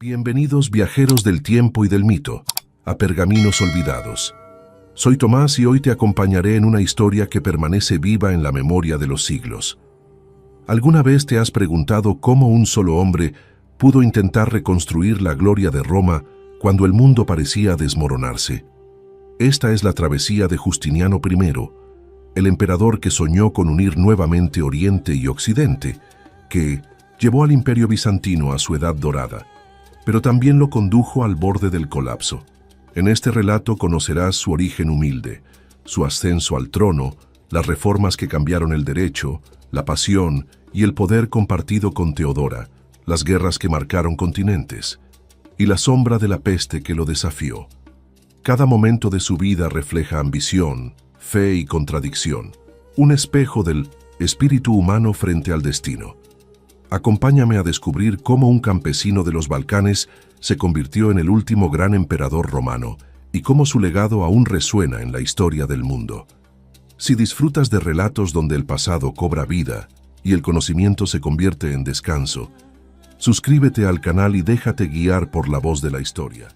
Bienvenidos viajeros del tiempo y del mito, a Pergaminos Olvidados. Soy Tomás y hoy te acompañaré en una historia que permanece viva en la memoria de los siglos. ¿Alguna vez te has preguntado cómo un solo hombre pudo intentar reconstruir la gloria de Roma cuando el mundo parecía desmoronarse? Esta es la travesía de Justiniano I, el emperador que soñó con unir nuevamente Oriente y Occidente, que llevó al Imperio Bizantino a su edad dorada, pero también lo condujo al borde del colapso. En este relato conocerás su origen humilde, su ascenso al trono, las reformas que cambiaron el derecho, la pasión y el poder compartido con Teodora, las guerras que marcaron continentes, y la sombra de la peste que lo desafió. Cada momento de su vida refleja ambición, fe y contradicción, un espejo del espíritu humano frente al destino. Acompáñame a descubrir cómo un campesino de los Balcanes se convirtió en el último gran emperador romano y cómo su legado aún resuena en la historia del mundo. Si disfrutas de relatos donde el pasado cobra vida y el conocimiento se convierte en descanso, suscríbete al canal y déjate guiar por la voz de la historia.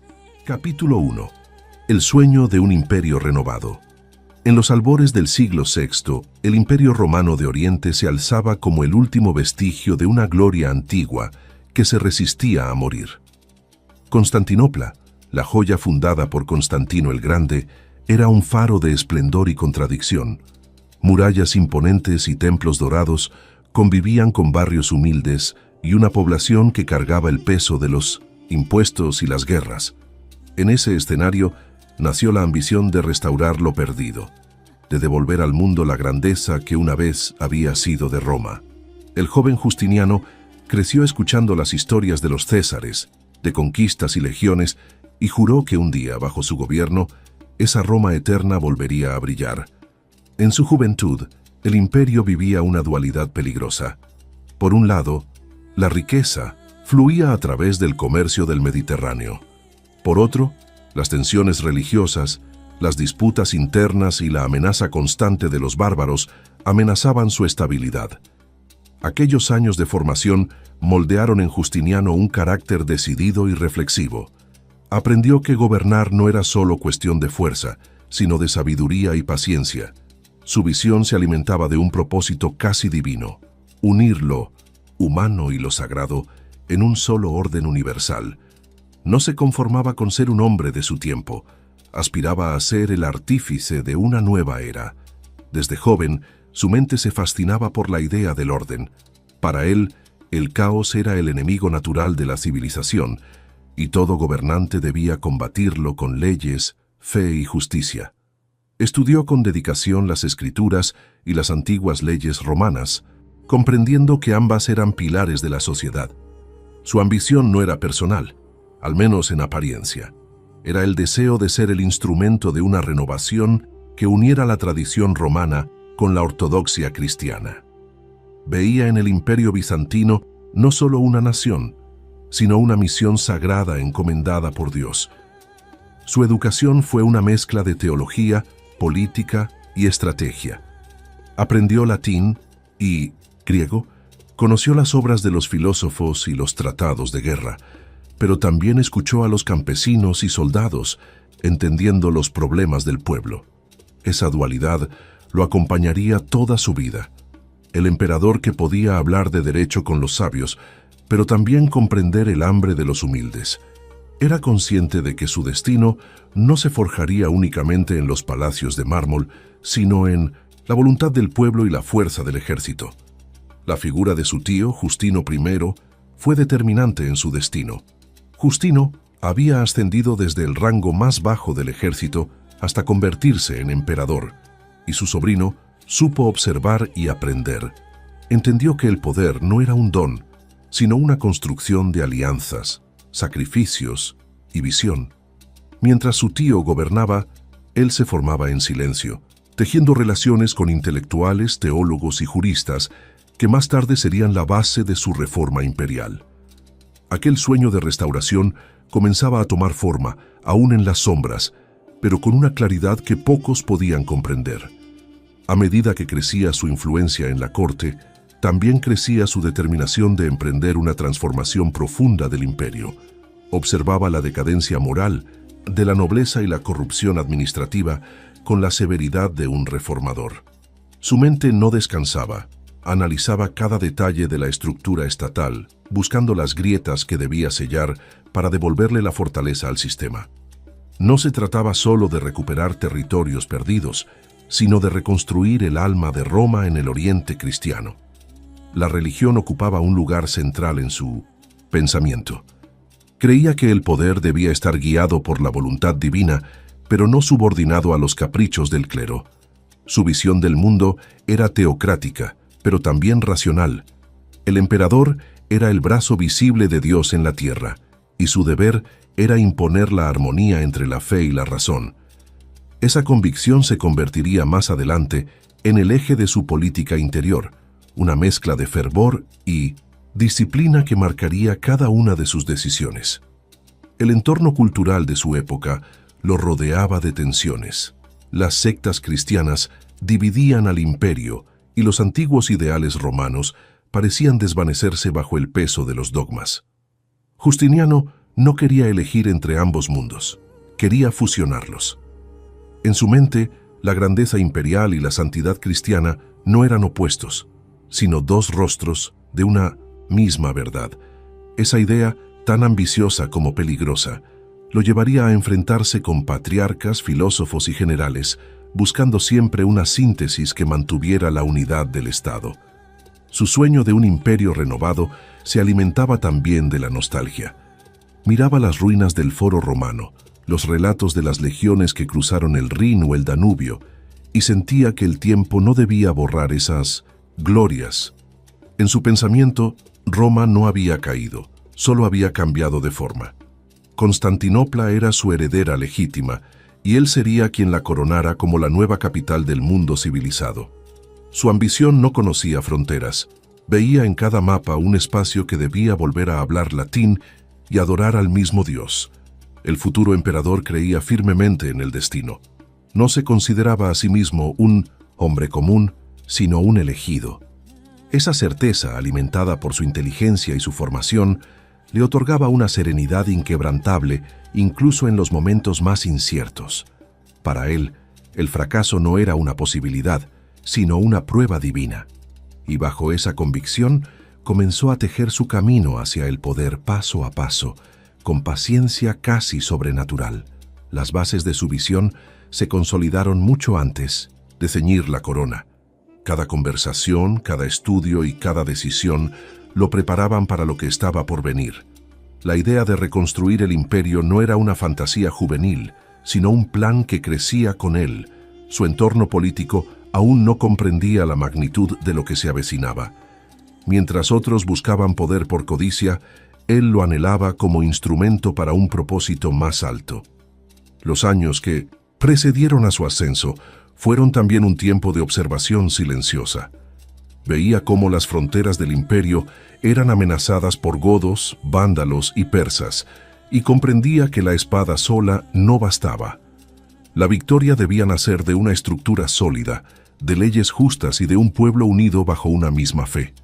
Capítulo 1. El sueño de un imperio renovado. En los albores del siglo VI, el Imperio Romano de Oriente se alzaba como el último vestigio de una gloria antigua que se resistía a morir. Constantinopla, la joya fundada por Constantino el Grande, era un faro de esplendor y contradicción. Murallas imponentes y templos dorados convivían con barrios humildes y una población que cargaba el peso de los impuestos y las guerras. En ese escenario nació la ambición de restaurar lo perdido, de devolver al mundo la grandeza que una vez había sido de Roma. El joven Justiniano creció escuchando las historias de los Césares, de conquistas y legiones, y juró que un día, bajo su gobierno, esa Roma eterna volvería a brillar. En su juventud, el imperio vivía una dualidad peligrosa. Por un lado, la riqueza fluía a través del comercio del Mediterráneo. Por otro, las tensiones religiosas, las disputas internas y la amenaza constante de los bárbaros amenazaban su estabilidad. Aquellos años de formación moldearon en Justiniano un carácter decidido y reflexivo. Aprendió que gobernar no era solo cuestión de fuerza, sino de sabiduría y paciencia. Su visión se alimentaba de un propósito casi divino: unir lo humano y lo sagrado en un solo orden universal. No se conformaba con ser un hombre de su tiempo, aspiraba a ser el artífice de una nueva era. Desde joven, su mente se fascinaba por la idea del orden. Para él, el caos era el enemigo natural de la civilización, y todo gobernante debía combatirlo con leyes, fe y justicia. Estudió con dedicación las escrituras y las antiguas leyes romanas, comprendiendo que ambas eran pilares de la sociedad. Su ambición no era personal, al menos en apariencia. Era el deseo de ser el instrumento de una renovación que uniera la tradición romana con la ortodoxia cristiana. Veía en el Imperio Bizantino no solo una nación, sino una misión sagrada encomendada por Dios. Su educación fue una mezcla de teología, política y estrategia. Aprendió latín y griego, conoció las obras de los filósofos y los tratados de guerra, pero también escuchó a los campesinos y soldados, entendiendo los problemas del pueblo. Esa dualidad lo acompañaría toda su vida. El emperador que podía hablar de derecho con los sabios, pero también comprender el hambre de los humildes. Era consciente de que su destino no se forjaría únicamente en los palacios de mármol, sino en la voluntad del pueblo y la fuerza del ejército. La figura de su tío, Justino I, fue determinante en su destino. Justino había ascendido desde el rango más bajo del ejército hasta convertirse en emperador, y su sobrino supo observar y aprender. Entendió que el poder no era un don, sino una construcción de alianzas, sacrificios y visión. Mientras su tío gobernaba, él se formaba en silencio, tejiendo relaciones con intelectuales, teólogos y juristas que más tarde serían la base de su reforma imperial. Aquel sueño de restauración comenzaba a tomar forma, aún en las sombras, pero con una claridad que pocos podían comprender. A medida que crecía su influencia en la corte, también crecía su determinación de emprender una transformación profunda del imperio. Observaba la decadencia moral de la nobleza y la corrupción administrativa con la severidad de un reformador. Su mente no descansaba, analizaba cada detalle de la estructura estatal, buscando las grietas que debía sellar para devolverle la fortaleza al sistema. No se trataba solo de recuperar territorios perdidos, sino de reconstruir el alma de Roma en el Oriente cristiano. La religión ocupaba un lugar central en su pensamiento. Creía que el poder debía estar guiado por la voluntad divina, pero no subordinado a los caprichos del clero. Su visión del mundo era teocrática, pero también racional. El emperador era el brazo visible de Dios en la tierra, y su deber era imponer la armonía entre la fe y la razón. Esa convicción se convertiría más adelante en el eje de su política interior, una mezcla de fervor y disciplina que marcaría cada una de sus decisiones. El entorno cultural de su época lo rodeaba de tensiones. Las sectas cristianas dividían al imperio y los antiguos ideales romanos parecían desvanecerse bajo el peso de los dogmas. Justiniano no quería elegir entre ambos mundos, quería fusionarlos. En su mente, la grandeza imperial y la santidad cristiana no eran opuestos, sino dos rostros de una misma verdad. Esa idea, tan ambiciosa como peligrosa, lo llevaría a enfrentarse con patriarcas, filósofos y generales, buscando siempre una síntesis que mantuviera la unidad del Estado. Su sueño de un imperio renovado se alimentaba también de la nostalgia. Miraba las ruinas del Foro Romano, los relatos de las legiones que cruzaron el Rin o el Danubio, y sentía que el tiempo no debía borrar esas glorias. En su pensamiento, Roma no había caído, solo había cambiado de forma. Constantinopla era su heredera legítima, y él sería quien la coronara como la nueva capital del mundo civilizado. Su ambición no conocía fronteras. Veía en cada mapa un espacio que debía volver a hablar latín y adorar al mismo Dios. El futuro emperador creía firmemente en el destino. No se consideraba a sí mismo un hombre común, sino un elegido. Esa certeza, alimentada por su inteligencia y su formación, le otorgaba una serenidad inquebrantable incluso en los momentos más inciertos. Para él, el fracaso no era una posibilidad, sino una prueba divina. Y bajo esa convicción, comenzó a tejer su camino hacia el poder paso a paso, con paciencia casi sobrenatural. Las bases de su visión se consolidaron mucho antes de ceñir la corona. Cada conversación, cada estudio y cada decisión lo preparaban para lo que estaba por venir. La idea de reconstruir el imperio no era una fantasía juvenil, sino un plan que crecía con él. Su entorno político aún no comprendía la magnitud de lo que se avecinaba. Mientras otros buscaban poder por codicia, él lo anhelaba como instrumento para un propósito más alto. Los años que precedieron a su ascenso fueron también un tiempo de observación silenciosa. Veía cómo las fronteras del imperio eran amenazadas por godos, vándalos y persas, y comprendía que la espada sola no bastaba. La victoria debía nacer de una estructura sólida, de leyes justas y de un pueblo unido bajo una misma fe.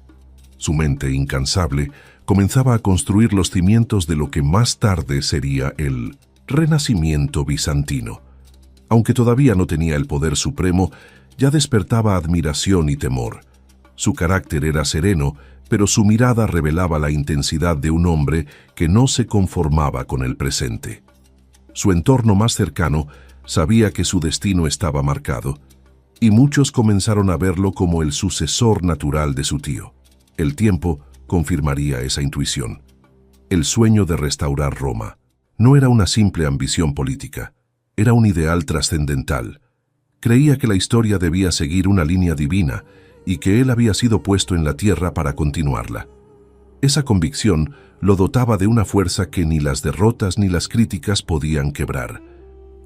Su mente incansable comenzaba a construir los cimientos de lo que más tarde sería el Renacimiento bizantino. Aunque todavía no tenía el poder supremo, ya despertaba admiración y temor. Su carácter era sereno, pero su mirada revelaba la intensidad de un hombre que no se conformaba con el presente. Su entorno más cercano sabía que su destino estaba marcado, y muchos comenzaron a verlo como el sucesor natural de su tío. El tiempo confirmaría esa intuición. El sueño de restaurar Roma no era una simple ambición política, era un ideal trascendental. Creía que la historia debía seguir una línea divina y que él había sido puesto en la tierra para continuarla. Esa convicción lo dotaba de una fuerza que ni las derrotas ni las críticas podían quebrar.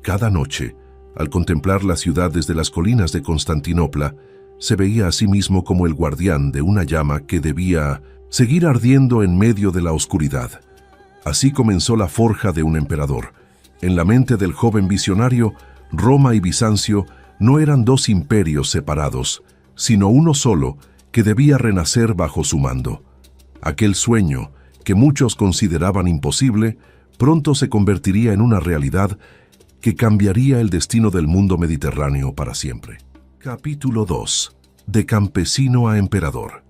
Cada noche, al contemplar la ciudad desde las colinas de Constantinopla, se veía a sí mismo como el guardián de una llama que debía seguir ardiendo en medio de la oscuridad. Así comenzó la forja de un emperador. En la mente del joven visionario, Roma y Bizancio no eran dos imperios separados, sino uno solo que debía renacer bajo su mando. Aquel sueño, que muchos consideraban imposible, pronto se convertiría en una realidad que cambiaría el destino del mundo mediterráneo para siempre. Capítulo 2. De campesino a emperador.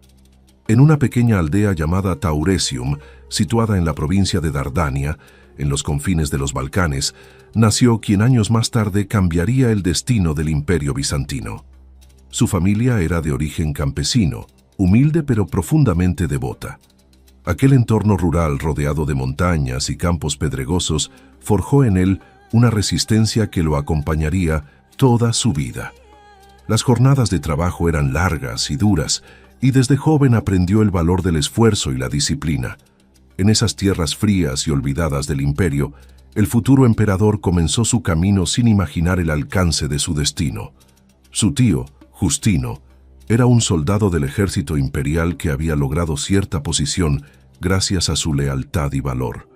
En una pequeña aldea llamada Tauresium, situada en la provincia de Dardania, en los confines de los Balcanes, nació quien años más tarde cambiaría el destino del Imperio bizantino. Su familia era de origen campesino, humilde pero profundamente devota. Aquel entorno rural rodeado de montañas y campos pedregosos forjó en él una resistencia que lo acompañaría toda su vida. Las jornadas de trabajo eran largas y duras, y desde joven aprendió el valor del esfuerzo y la disciplina. En esas tierras frías y olvidadas del imperio, el futuro emperador comenzó su camino sin imaginar el alcance de su destino. Su tío, Justino, era un soldado del ejército imperial que había logrado cierta posición gracias a su lealtad y valor.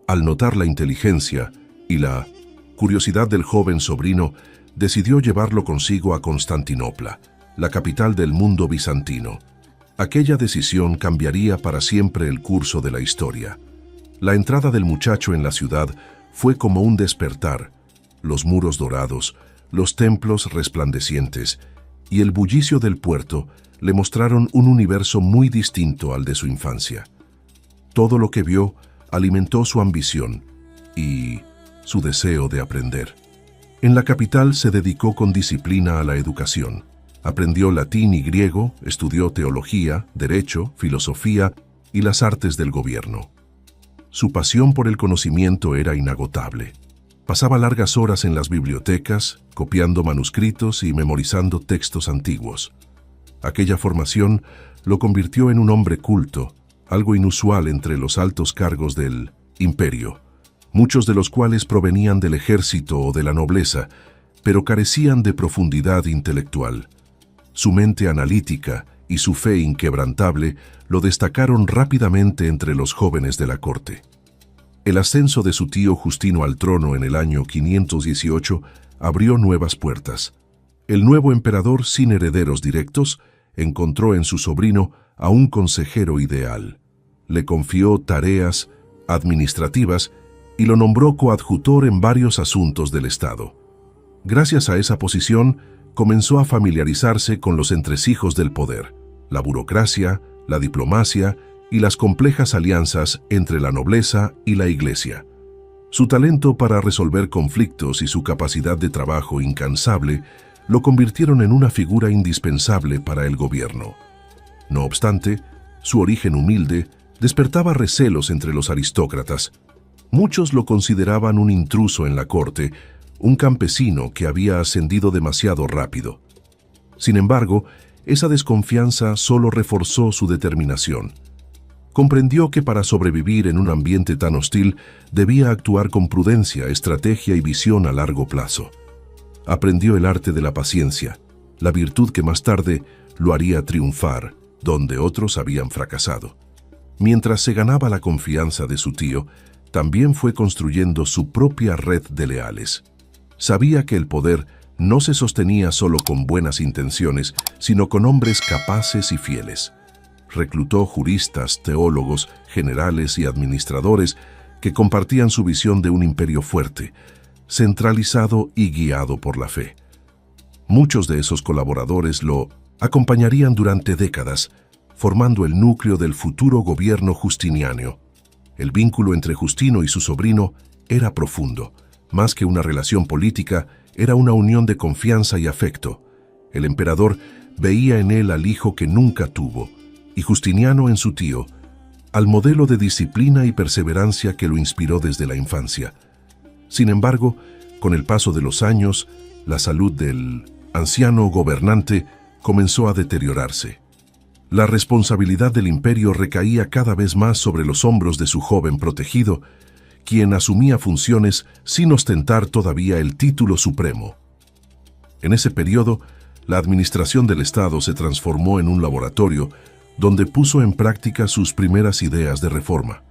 Al notar la inteligencia y la curiosidad del joven sobrino, decidió llevarlo consigo a Constantinopla, la capital del mundo bizantino. Aquella decisión cambiaría para siempre el curso de la historia. La entrada del muchacho en la ciudad fue como un despertar. Los muros dorados, los templos resplandecientes y el bullicio del puerto le mostraron un universo muy distinto al de su infancia. Todo lo que vio alimentó su ambición y su deseo de aprender. En la capital se dedicó con disciplina a la educación. Aprendió latín y griego, estudió teología, derecho, filosofía y las artes del gobierno. Su pasión por el conocimiento era inagotable. Pasaba largas horas en las bibliotecas, copiando manuscritos y memorizando textos antiguos. Aquella formación lo convirtió en un hombre culto, algo inusual entre los altos cargos del imperio, muchos de los cuales provenían del ejército o de la nobleza, pero carecían de profundidad intelectual. Su mente analítica y su fe inquebrantable lo destacaron rápidamente entre los jóvenes de la corte. El ascenso de su tío Justino al trono en el año 518 abrió nuevas puertas. El nuevo emperador, sin herederos directos, encontró en su sobrino a un consejero ideal. Le confió tareas administrativas y lo nombró coadjutor en varios asuntos del Estado. Gracias a esa posición, comenzó a familiarizarse con los entresijos del poder, la burocracia, la diplomacia y las complejas alianzas entre la nobleza y la iglesia. Su talento para resolver conflictos y su capacidad de trabajo incansable lo convirtieron en una figura indispensable para el gobierno. No obstante, su origen humilde despertaba recelos entre los aristócratas. Muchos lo consideraban un intruso en la corte, un campesino que había ascendido demasiado rápido. Sin embargo, esa desconfianza solo reforzó su determinación. Comprendió que para sobrevivir en un ambiente tan hostil debía actuar con prudencia, estrategia y visión a largo plazo. Aprendió el arte de la paciencia, la virtud que más tarde lo haría triunfar donde otros habían fracasado. Mientras se ganaba la confianza de su tío, también fue construyendo su propia red de leales. Sabía que el poder no se sostenía solo con buenas intenciones, sino con hombres capaces y fieles. Reclutó juristas, teólogos, generales y administradores que compartían su visión de un imperio fuerte, centralizado y guiado por la fe. Muchos de esos colaboradores lo acompañarían durante décadas, formando el núcleo del futuro gobierno justiniano. El vínculo entre Justino y su sobrino era profundo. Más que una relación política, era una unión de confianza y afecto. El emperador veía en él al hijo que nunca tuvo, y Justiniano en su tío, al modelo de disciplina y perseverancia que lo inspiró desde la infancia. Sin embargo, con el paso de los años, la salud del anciano gobernante comenzó a deteriorarse. La responsabilidad del imperio recaía cada vez más sobre los hombros de su joven protegido, quien asumía funciones sin ostentar todavía el título supremo. En ese periodo, la administración del Estado se transformó en un laboratorio donde puso en práctica sus primeras ideas de reforma.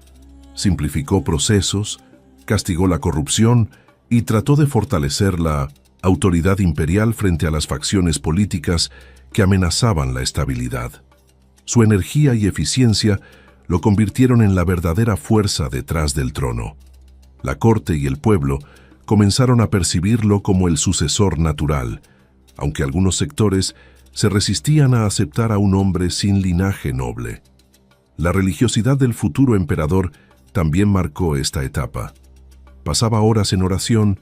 Simplificó procesos, castigó la corrupción y trató de fortalecer la autoridad imperial frente a las facciones políticas que amenazaban la estabilidad. Su energía y eficiencia lo convirtieron en la verdadera fuerza detrás del trono. La corte y el pueblo comenzaron a percibirlo como el sucesor natural, aunque algunos sectores se resistían a aceptar a un hombre sin linaje noble. La religiosidad del futuro emperador también marcó esta etapa. Pasaba horas en oración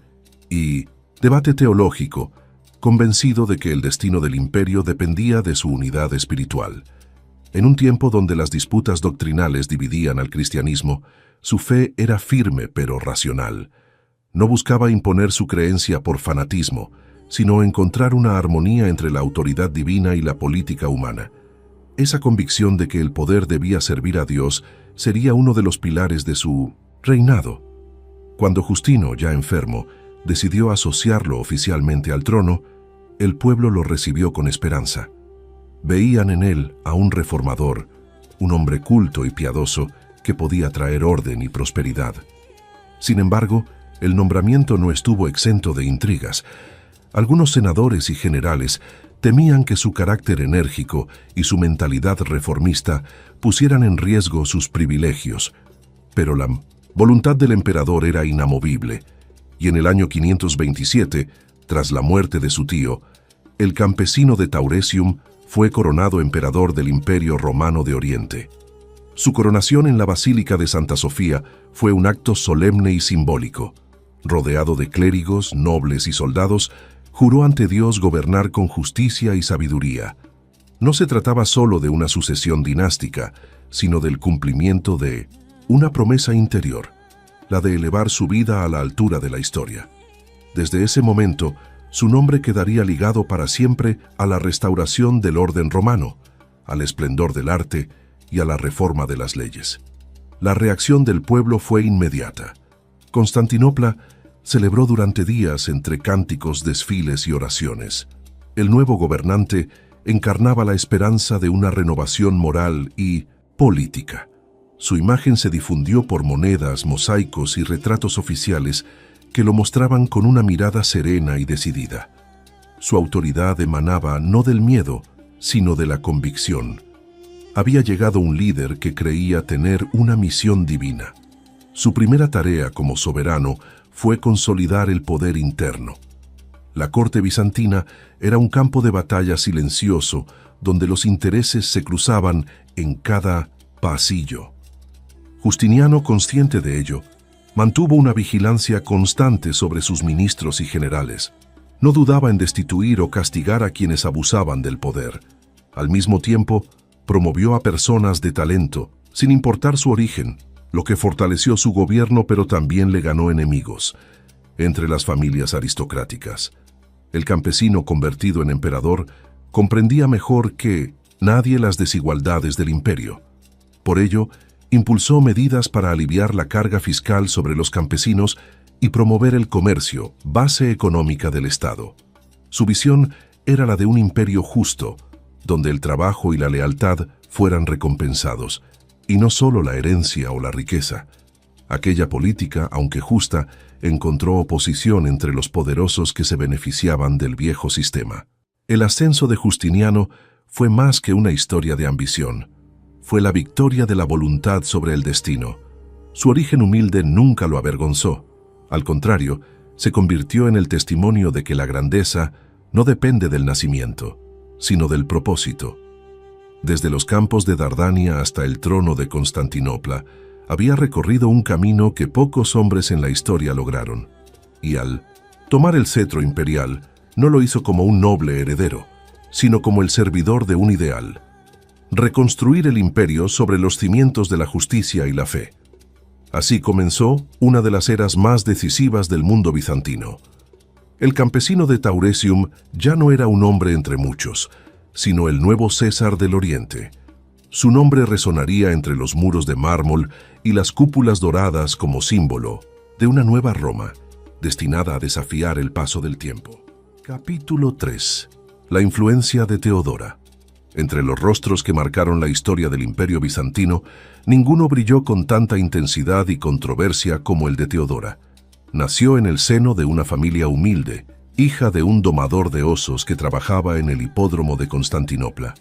y debate teológico, convencido de que el destino del imperio dependía de su unidad espiritual. En un tiempo donde las disputas doctrinales dividían al cristianismo, su fe era firme pero racional. No buscaba imponer su creencia por fanatismo, sino encontrar una armonía entre la autoridad divina y la política humana. Esa convicción de que el poder debía servir a Dios sería uno de los pilares de su reinado. Cuando Justino, ya enfermo, decidió asociarlo oficialmente al trono, el pueblo lo recibió con esperanza. Veían en él a un reformador, un hombre culto y piadoso que podía traer orden y prosperidad. Sin embargo, el nombramiento no estuvo exento de intrigas. Algunos senadores y generales temían que su carácter enérgico y su mentalidad reformista pusieran en riesgo sus privilegios, pero la voluntad del emperador era inamovible, y en el año 527, tras la muerte de su tío, el campesino de Tauresium fue coronado emperador del Imperio Romano de Oriente. Su coronación en la Basílica de Santa Sofía fue un acto solemne y simbólico. Rodeado de clérigos, nobles y soldados, juró ante Dios gobernar con justicia y sabiduría. No se trataba solo de una sucesión dinástica, sino del cumplimiento de una promesa interior, la de elevar su vida a la altura de la historia. Desde ese momento, su nombre quedaría ligado para siempre a la restauración del orden romano, al esplendor del arte y a la reforma de las leyes. La reacción del pueblo fue inmediata. Constantinopla celebró durante días entre cánticos, desfiles y oraciones. El nuevo gobernante encarnaba la esperanza de una renovación moral y política. Su imagen se difundió por monedas, mosaicos y retratos oficiales que lo mostraban con una mirada serena y decidida. Su autoridad emanaba no del miedo, sino de la convicción. Había llegado un líder que creía tener una misión divina. Su primera tarea como soberano fue consolidar el poder interno. La corte bizantina era un campo de batalla silencioso donde los intereses se cruzaban en cada pasillo. Justiniano, consciente de ello, mantuvo una vigilancia constante sobre sus ministros y generales. No dudaba en destituir o castigar a quienes abusaban del poder. Al mismo tiempo, promovió a personas de talento, sin importar su origen, lo que fortaleció su gobierno pero también le ganó enemigos entre las familias aristocráticas. El campesino convertido en emperador comprendía mejor que nadie las desigualdades del imperio. Por ello, impulsó medidas para aliviar la carga fiscal sobre los campesinos y promover el comercio, base económica del Estado. Su visión era la de un imperio justo, donde el trabajo y la lealtad fueran recompensados, y no solo la herencia o la riqueza. Aquella política, aunque justa, encontró oposición entre los poderosos que se beneficiaban del viejo sistema. El ascenso de Justiniano fue más que una historia de ambición. Fue la victoria de la voluntad sobre el destino. Su origen humilde nunca lo avergonzó. Al contrario, se convirtió en el testimonio de que la grandeza no depende del nacimiento, sino del propósito. Desde los campos de Dardania hasta el trono de Constantinopla, había recorrido un camino que pocos hombres en la historia lograron. Y al tomar el cetro imperial, no lo hizo como un noble heredero, sino como el servidor de un ideal: reconstruir el imperio sobre los cimientos de la justicia y la fe. Así comenzó una de las eras más decisivas del mundo bizantino. El campesino de Tauresium ya no era un hombre entre muchos, sino el nuevo César del Oriente. Su nombre resonaría entre los muros de mármol y las cúpulas doradas como símbolo de una nueva Roma, destinada a desafiar el paso del tiempo. Capítulo 3. La influencia de Teodora. Entre los rostros que marcaron la historia del Imperio bizantino, ninguno brilló con tanta intensidad y controversia como el de Teodora. Nació en el seno de una familia humilde, hija de un domador de osos que trabajaba en el hipódromo de Constantinopla.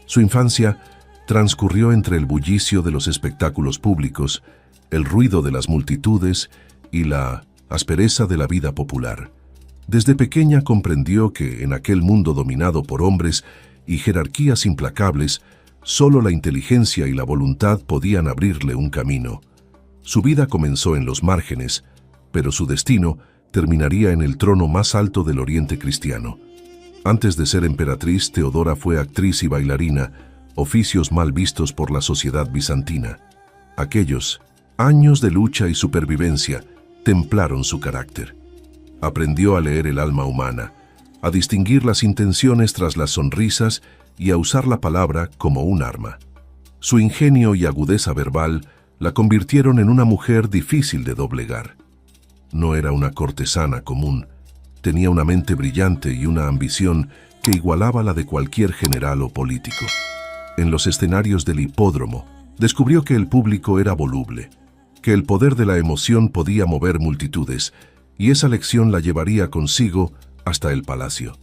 Su infancia transcurrió entre el bullicio de los espectáculos públicos, el ruido de las multitudes y la aspereza de la vida popular. Desde pequeña comprendió que en aquel mundo dominado por hombres y jerarquías implacables, solo la inteligencia y la voluntad podían abrirle un camino. Su vida comenzó en los márgenes, pero su destino terminaría en el trono más alto del Oriente cristiano. Antes de ser emperatriz, Teodora fue actriz y bailarina, oficios mal vistos por la sociedad bizantina. Aquellos años de lucha y supervivencia templaron su carácter. Aprendió a leer el alma humana, a distinguir las intenciones tras las sonrisas y a usar la palabra como un arma. Su ingenio y agudeza verbal la convirtieron en una mujer difícil de doblegar. No era una cortesana común, tenía una mente brillante y una ambición que igualaba la de cualquier general o político. En los escenarios del hipódromo, descubrió que el público era voluble, que el poder de la emoción podía mover multitudes, y esa lección la llevaría consigo hasta el palacio.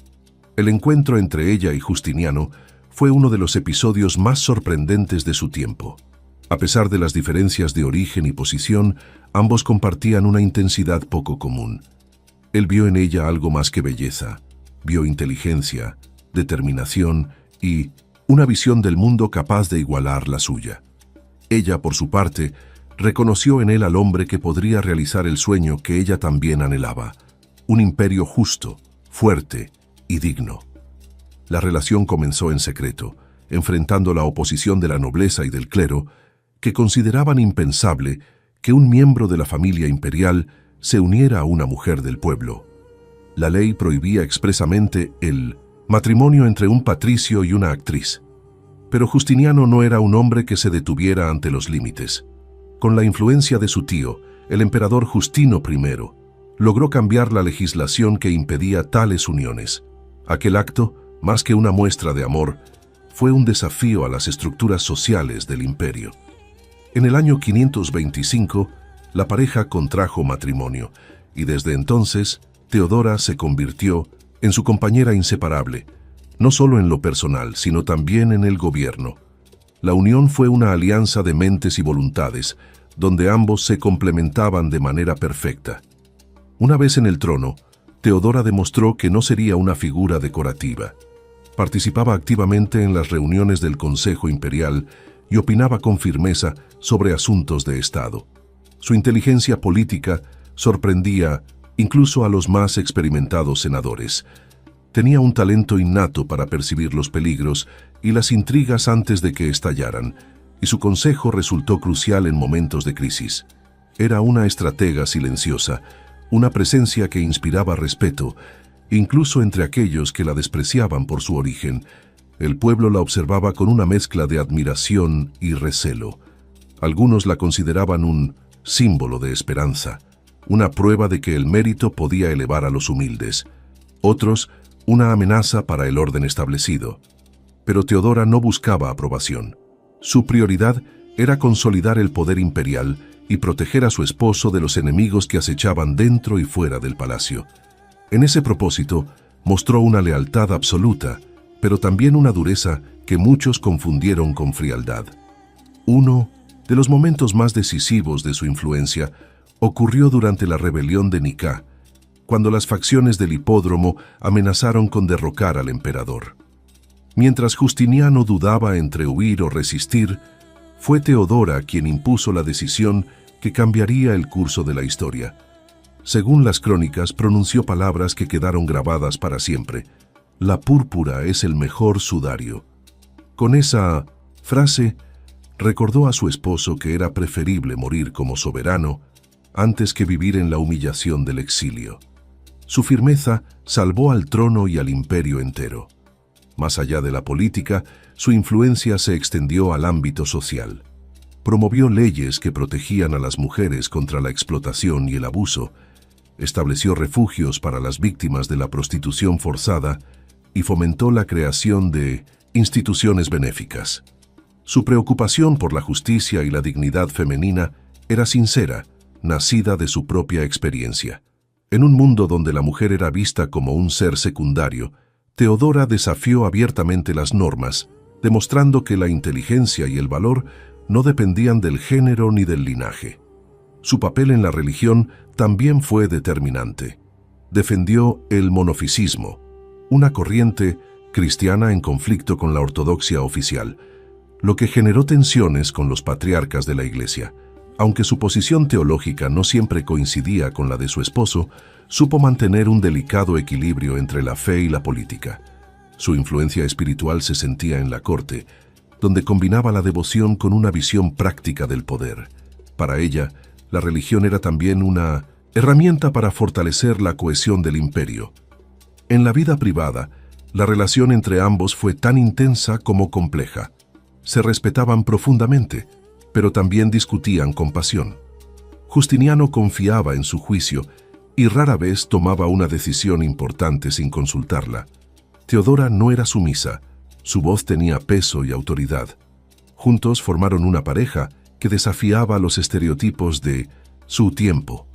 El encuentro entre ella y Justiniano fue uno de los episodios más sorprendentes de su tiempo. A pesar de las diferencias de origen y posición, ambos compartían una intensidad poco común. Él vio en ella algo más que belleza, vio inteligencia, determinación y una visión del mundo capaz de igualar la suya. Ella, por su parte, reconoció en él al hombre que podría realizar el sueño que ella también anhelaba, un imperio justo, fuerte y digno. La relación comenzó en secreto, enfrentando la oposición de la nobleza y del clero, que consideraban impensable que un miembro de la familia imperial se uniera a una mujer del pueblo. La ley prohibía expresamente el matrimonio entre un patricio y una actriz. Pero Justiniano no era un hombre que se detuviera ante los límites. Con la influencia de su tío, el emperador Justino I, logró cambiar la legislación que impedía tales uniones. Aquel acto, más que una muestra de amor, fue un desafío a las estructuras sociales del imperio. En el año 525, la pareja contrajo matrimonio, y desde entonces, Teodora se convirtió en su compañera inseparable, no solo en lo personal, sino también en el gobierno. La unión fue una alianza de mentes y voluntades, donde ambos se complementaban de manera perfecta. Una vez en el trono, Teodora demostró que no sería una figura decorativa. Participaba activamente en las reuniones del Consejo Imperial y opinaba con firmeza sobre asuntos de Estado. Su inteligencia política sorprendía incluso a los más experimentados senadores. Tenía un talento innato para percibir los peligros y las intrigas antes de que estallaran, y su consejo resultó crucial en momentos de crisis. Era una estratega silenciosa, una presencia que inspiraba respeto, incluso entre aquellos que la despreciaban por su origen. El pueblo la observaba con una mezcla de admiración y recelo. Algunos la consideraban un símbolo de esperanza, una prueba de que el mérito podía elevar a los humildes. Otros, una amenaza para el orden establecido. Pero Teodora no buscaba aprobación. Su prioridad era consolidar el poder imperial y proteger a su esposo de los enemigos que acechaban dentro y fuera del palacio. En ese propósito, mostró una lealtad absoluta, pero también una dureza que muchos confundieron con frialdad. Uno de los momentos más decisivos de su influencia ocurrió durante la rebelión de Nicá, cuando las facciones del hipódromo amenazaron con derrocar al emperador. Mientras Justiniano dudaba entre huir o resistir, fue Teodora quien impuso la decisión que cambiaría el curso de la historia. Según las crónicas, pronunció palabras que quedaron grabadas para siempre. La púrpura es el mejor sudario. Con esa frase, recordó a su esposo que era preferible morir como soberano antes que vivir en la humillación del exilio. Su firmeza salvó al trono y al imperio entero. Más allá de la política, su influencia se extendió al ámbito social. Promovió leyes que protegían a las mujeres contra la explotación y el abuso, estableció refugios para las víctimas de la prostitución forzada y fomentó la creación de instituciones benéficas. Su preocupación por la justicia y la dignidad femenina era sincera, nacida de su propia experiencia. En un mundo donde la mujer era vista como un ser secundario, Teodora desafió abiertamente las normas, demostrando que la inteligencia y el valor no dependían del género ni del linaje. Su papel en la religión también fue determinante. Defendió el monofisismo, una corriente cristiana en conflicto con la ortodoxia oficial, lo que generó tensiones con los patriarcas de la Iglesia. Aunque su posición teológica no siempre coincidía con la de su esposo, supo mantener un delicado equilibrio entre la fe y la política. Su influencia espiritual se sentía en la corte, donde combinaba la devoción con una visión práctica del poder. Para ella, la religión era también una herramienta para fortalecer la cohesión del imperio. En la vida privada, la relación entre ambos fue tan intensa como compleja. Se respetaban profundamente, pero también discutían con pasión. Justiniano confiaba en su juicio y rara vez tomaba una decisión importante sin consultarla. Teodora no era sumisa, su voz tenía peso y autoridad. Juntos formaron una pareja que desafiaba los estereotipos de su tiempo.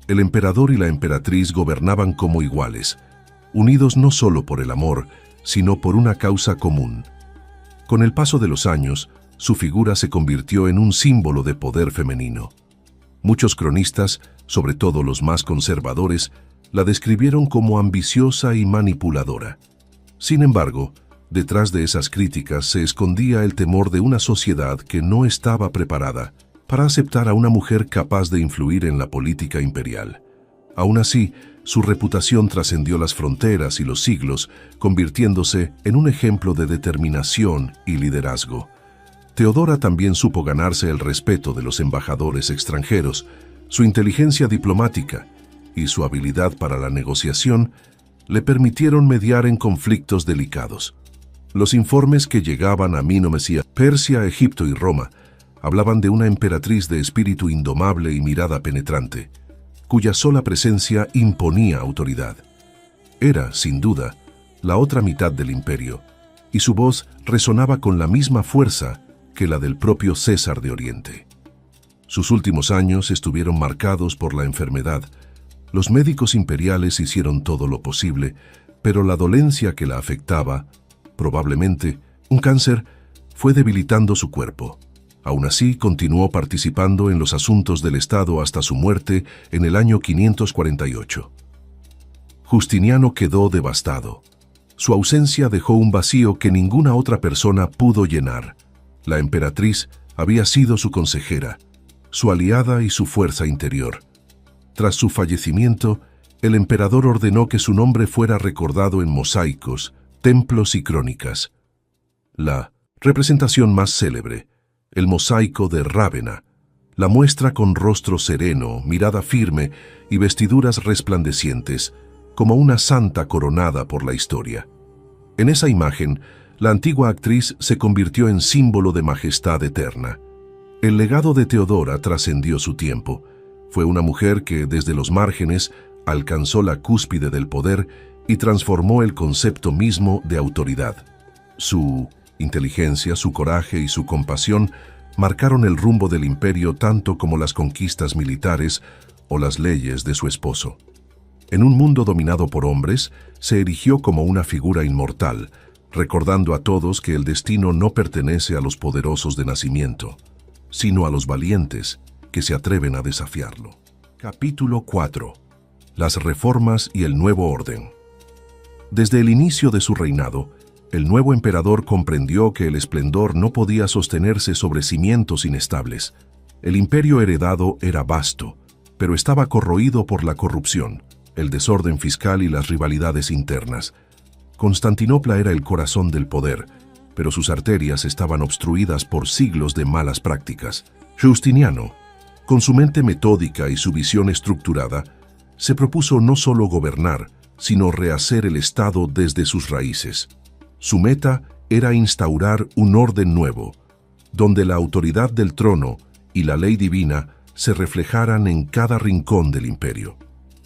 El emperador y la emperatriz gobernaban como iguales, unidos no solo por el amor, sino por una causa común. Con el paso de los años, su figura se convirtió en un símbolo de poder femenino. Muchos cronistas, sobre todo los más conservadores, la describieron como ambiciosa y manipuladora. Sin embargo, detrás de esas críticas se escondía el temor de una sociedad que no estaba preparada para aceptar a una mujer capaz de influir en la política imperial. Aún así, su reputación trascendió las fronteras y los siglos, convirtiéndose en un ejemplo de determinación y liderazgo. Teodora también supo ganarse el respeto de los embajadores extranjeros. Su inteligencia diplomática y su habilidad para la negociación le permitieron mediar en conflictos delicados. Los informes que llegaban a Mino Mesía, Persia, Egipto y Roma hablaban de una emperatriz de espíritu indomable y mirada penetrante, cuya sola presencia imponía autoridad. Era, sin duda, la otra mitad del imperio, y su voz resonaba con la misma fuerza que la del propio César de Oriente. Sus últimos años estuvieron marcados por la enfermedad. Los médicos imperiales hicieron todo lo posible, pero la dolencia que la afectaba, probablemente un cáncer, fue debilitando su cuerpo. Aún así, continuó participando en los asuntos del Estado hasta su muerte en el año 548. Justiniano quedó devastado. Su ausencia dejó un vacío que ninguna otra persona pudo llenar. La emperatriz había sido su consejera, su aliada y su fuerza interior. Tras su fallecimiento, el emperador ordenó que su nombre fuera recordado en mosaicos, templos y crónicas. La representación más célebre, el mosaico de Rávena, la muestra con rostro sereno, mirada firme y vestiduras resplandecientes, como una santa coronada por la historia. En esa imagen, la antigua actriz se convirtió en símbolo de majestad eterna. El legado de Teodora trascendió su tiempo. Fue una mujer que, desde los márgenes, alcanzó la cúspide del poder y transformó el concepto mismo de autoridad. Su inteligencia, su coraje y su compasión marcaron el rumbo del imperio tanto como las conquistas militares o las leyes de su esposo. En un mundo dominado por hombres, se erigió como una figura inmortal, recordando a todos que el destino no pertenece a los poderosos de nacimiento, sino a los valientes que se atreven a desafiarlo. Capítulo 4. Las reformas y el nuevo orden. Desde el inicio de su reinado, el nuevo emperador comprendió que el esplendor no podía sostenerse sobre cimientos inestables. El imperio heredado era vasto, pero estaba corroído por la corrupción, el desorden fiscal y las rivalidades internas. Constantinopla era el corazón del poder, pero sus arterias estaban obstruidas por siglos de malas prácticas. Justiniano, con su mente metódica y su visión estructurada, se propuso no solo gobernar, sino rehacer el Estado desde sus raíces. Su meta era instaurar un orden nuevo, donde la autoridad del trono y la ley divina se reflejaran en cada rincón del imperio.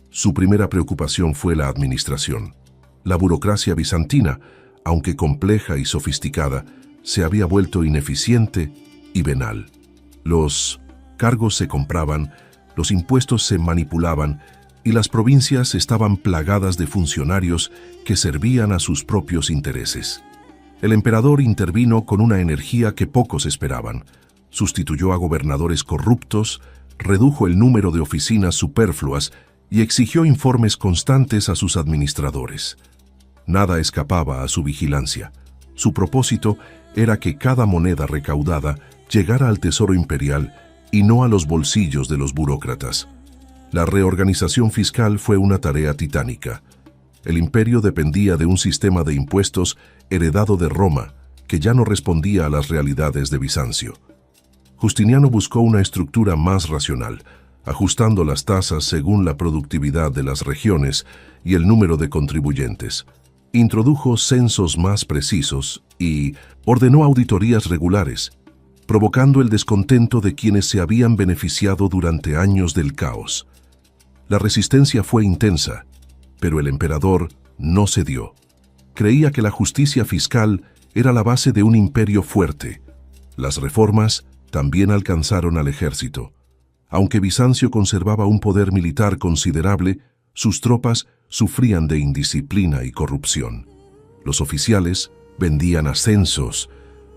Su primera preocupación fue la administración. La burocracia bizantina, aunque compleja y sofisticada, se había vuelto ineficiente y venal. Los cargos se compraban, los impuestos se manipulaban y las provincias estaban plagadas de funcionarios que servían a sus propios intereses. El emperador intervino con una energía que pocos esperaban. Sustituyó a gobernadores corruptos, redujo el número de oficinas superfluas y exigió informes constantes a sus administradores. Nada escapaba a su vigilancia. Su propósito era que cada moneda recaudada llegara al tesoro imperial y no a los bolsillos de los burócratas. La reorganización fiscal fue una tarea titánica. El imperio dependía de un sistema de impuestos heredado de Roma, que ya no respondía a las realidades de Bizancio. Justiniano buscó una estructura más racional, ajustando las tasas según la productividad de las regiones y el número de contribuyentes. Introdujo censos más precisos y ordenó auditorías regulares, provocando el descontento de quienes se habían beneficiado durante años del caos. La resistencia fue intensa, pero el emperador no cedió. Creía que la justicia fiscal era la base de un imperio fuerte. Las reformas también alcanzaron al ejército. Aunque Bizancio conservaba un poder militar considerable, sus tropas sufrían de indisciplina y corrupción. Los oficiales vendían ascensos,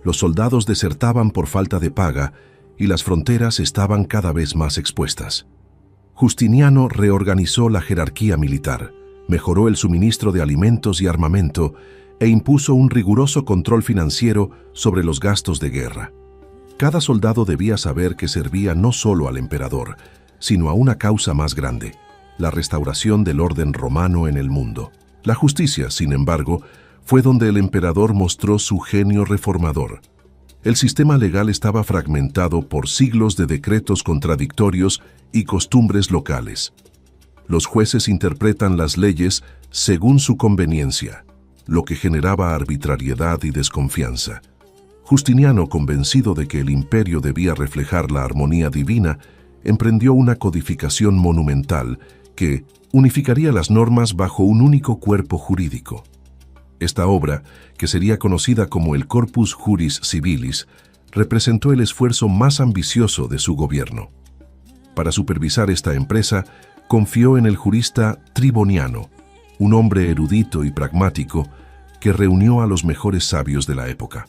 los soldados desertaban por falta de paga y las fronteras estaban cada vez más expuestas. Justiniano reorganizó la jerarquía militar, mejoró el suministro de alimentos y armamento e impuso un riguroso control financiero sobre los gastos de guerra. Cada soldado debía saber que servía no solo al emperador, sino a una causa más grande, la restauración del orden romano en el mundo. La justicia, sin embargo, fue donde el emperador mostró su genio reformador. El sistema legal estaba fragmentado por siglos de decretos contradictorios y costumbres locales. Los jueces interpretan las leyes según su conveniencia, lo que generaba arbitrariedad y desconfianza. Justiniano, convencido de que el imperio debía reflejar la armonía divina, emprendió una codificación monumental que unificaría las normas bajo un único cuerpo jurídico. Esta obra, que sería conocida como el Corpus Juris Civilis, representó el esfuerzo más ambicioso de su gobierno. Para supervisar esta empresa, confió en el jurista Triboniano, un hombre erudito y pragmático que reunió a los mejores sabios de la época.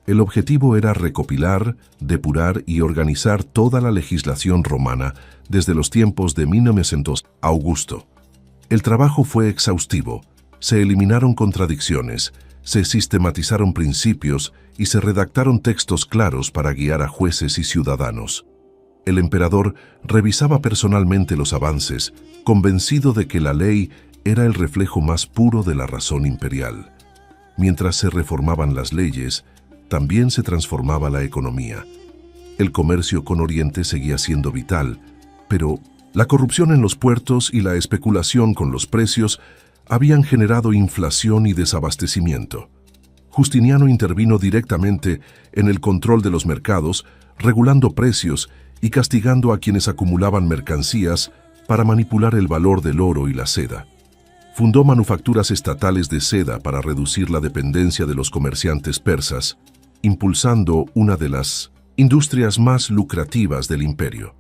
El objetivo era recopilar, depurar y organizar toda la legislación romana desde los tiempos de Augusto. El trabajo fue exhaustivo. Se eliminaron contradicciones, se sistematizaron principios y se redactaron textos claros para guiar a jueces y ciudadanos. El emperador revisaba personalmente los avances, convencido de que la ley era el reflejo más puro de la razón imperial. Mientras se reformaban las leyes, también se transformaba la economía. El comercio con Oriente seguía siendo vital, pero la corrupción en los puertos y la especulación con los precios habían generado inflación y desabastecimiento. Justiniano intervino directamente en el control de los mercados, regulando precios y castigando a quienes acumulaban mercancías para manipular el valor del oro y la seda. Fundó manufacturas estatales de seda para reducir la dependencia de los comerciantes persas, impulsando una de las industrias más lucrativas del imperio.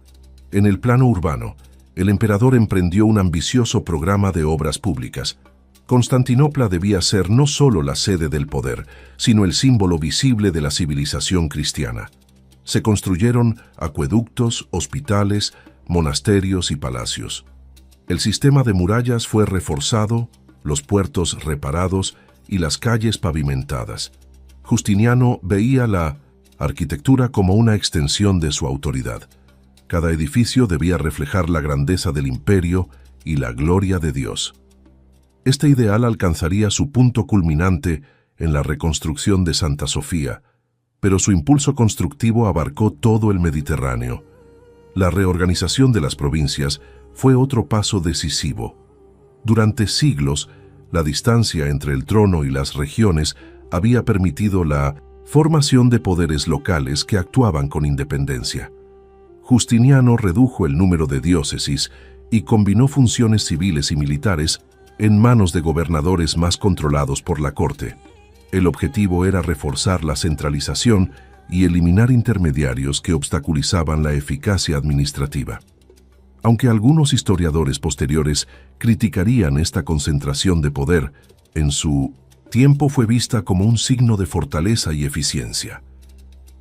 En el plano urbano, el emperador emprendió un ambicioso programa de obras públicas. Constantinopla debía ser no solo la sede del poder, sino el símbolo visible de la civilización cristiana. Se construyeron acueductos, hospitales, monasterios y palacios. El sistema de murallas fue reforzado, los puertos reparados y las calles pavimentadas. Justiniano veía la arquitectura como una extensión de su autoridad. Cada edificio debía reflejar la grandeza del imperio y la gloria de Dios. Este ideal alcanzaría su punto culminante en la reconstrucción de Santa Sofía, pero su impulso constructivo abarcó todo el Mediterráneo. La reorganización de las provincias fue otro paso decisivo. Durante siglos, la distancia entre el trono y las regiones había permitido la formación de poderes locales que actuaban con independencia. Justiniano redujo el número de diócesis y combinó funciones civiles y militares en manos de gobernadores más controlados por la corte. El objetivo era reforzar la centralización y eliminar intermediarios que obstaculizaban la eficacia administrativa. Aunque algunos historiadores posteriores criticarían esta concentración de poder, en su tiempo fue vista como un signo de fortaleza y eficiencia.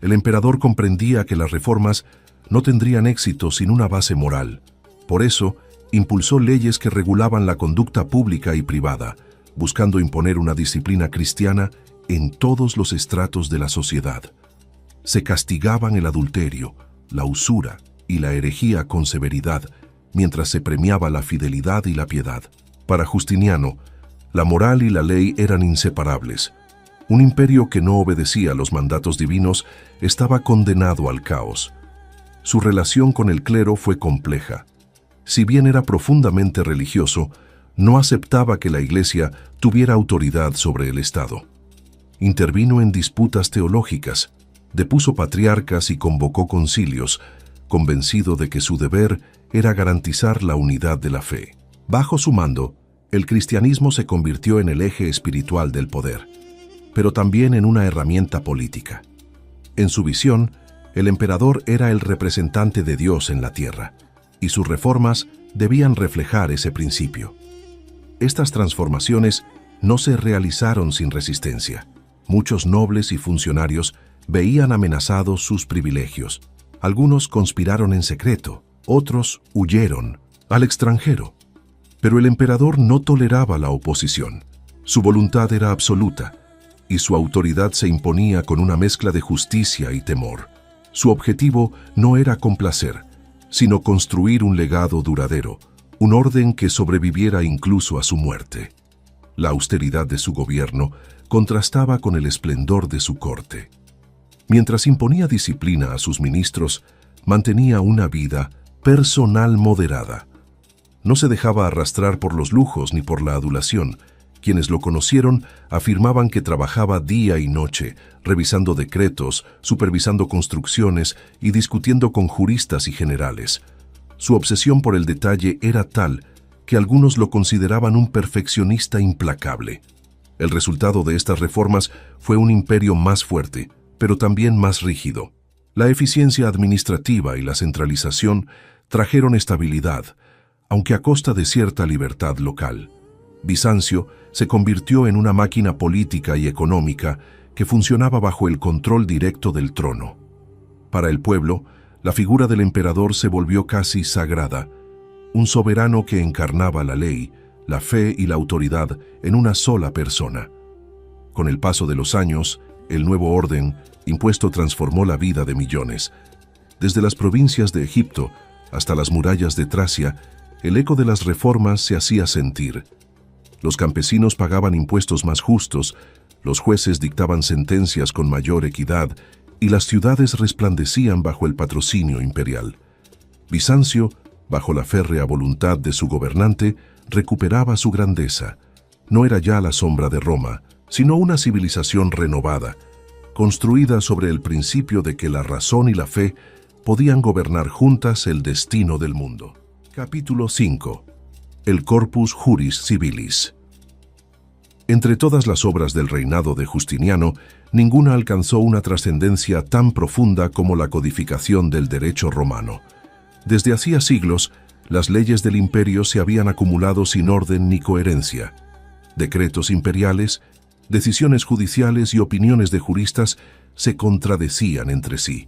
El emperador comprendía que las reformas no tendrían éxito sin una base moral. Por eso, impulsó leyes que regulaban la conducta pública y privada, buscando imponer una disciplina cristiana en todos los estratos de la sociedad. Se castigaban el adulterio, la usura y la herejía con severidad, mientras se premiaba la fidelidad y la piedad. Para Justiniano, la moral y la ley eran inseparables. Un imperio que no obedecía los mandatos divinos estaba condenado al caos. Su relación con el clero fue compleja. Si bien era profundamente religioso, no aceptaba que la Iglesia tuviera autoridad sobre el Estado. Intervino en disputas teológicas, depuso patriarcas y convocó concilios, convencido de que su deber era garantizar la unidad de la fe. Bajo su mando, el cristianismo se convirtió en el eje espiritual del poder, pero también en una herramienta política. En su visión, el emperador era el representante de Dios en la tierra, y sus reformas debían reflejar ese principio. Estas transformaciones no se realizaron sin resistencia. Muchos nobles y funcionarios veían amenazados sus privilegios. Algunos conspiraron en secreto, otros huyeron al extranjero. Pero el emperador no toleraba la oposición. Su voluntad era absoluta, y su autoridad se imponía con una mezcla de justicia y temor. Su objetivo no era complacer, sino construir un legado duradero, un orden que sobreviviera incluso a su muerte. La austeridad de su gobierno contrastaba con el esplendor de su corte. Mientras imponía disciplina a sus ministros, mantenía una vida personal moderada. No se dejaba arrastrar por los lujos ni por la adulación. Quienes lo conocieron afirmaban que trabajaba día y noche, revisando decretos, supervisando construcciones y discutiendo con juristas y generales. Su obsesión por el detalle era tal que algunos lo consideraban un perfeccionista implacable. El resultado de estas reformas fue un imperio más fuerte, pero también más rígido. La eficiencia administrativa y la centralización trajeron estabilidad, aunque a costa de cierta libertad local. Bizancio se convirtió en una máquina política y económica que funcionaba bajo el control directo del trono. Para el pueblo, la figura del emperador se volvió casi sagrada, un soberano que encarnaba la ley, la fe y la autoridad en una sola persona. Con el paso de los años, el nuevo orden impuesto transformó la vida de millones. Desde las provincias de Egipto hasta las murallas de Tracia, el eco de las reformas se hacía sentir. Los campesinos pagaban impuestos más justos, los jueces dictaban sentencias con mayor equidad y las ciudades resplandecían bajo el patrocinio imperial. Bizancio, bajo la férrea voluntad de su gobernante, recuperaba su grandeza. No era ya la sombra de Roma, sino una civilización renovada, construida sobre el principio de que la razón y la fe podían gobernar juntas el destino del mundo. Capítulo 5. El Corpus Juris Civilis. Entre todas las obras del reinado de Justiniano, ninguna alcanzó una trascendencia tan profunda como la codificación del derecho romano. Desde hacía siglos, las leyes del imperio se habían acumulado sin orden ni coherencia. Decretos imperiales, decisiones judiciales y opiniones de juristas se contradecían entre sí.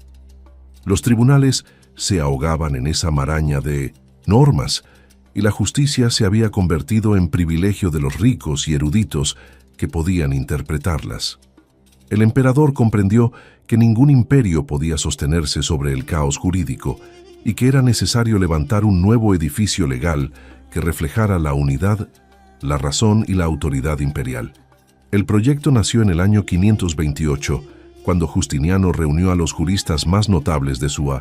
Los tribunales se ahogaban en esa maraña de normas, y la justicia se había convertido en privilegio de los ricos y eruditos que podían interpretarlas. El emperador comprendió que ningún imperio podía sostenerse sobre el caos jurídico y que era necesario levantar un nuevo edificio legal que reflejara la unidad, la razón y la autoridad imperial. El proyecto nació en el año 528, cuando Justiniano reunió a los juristas más notables de su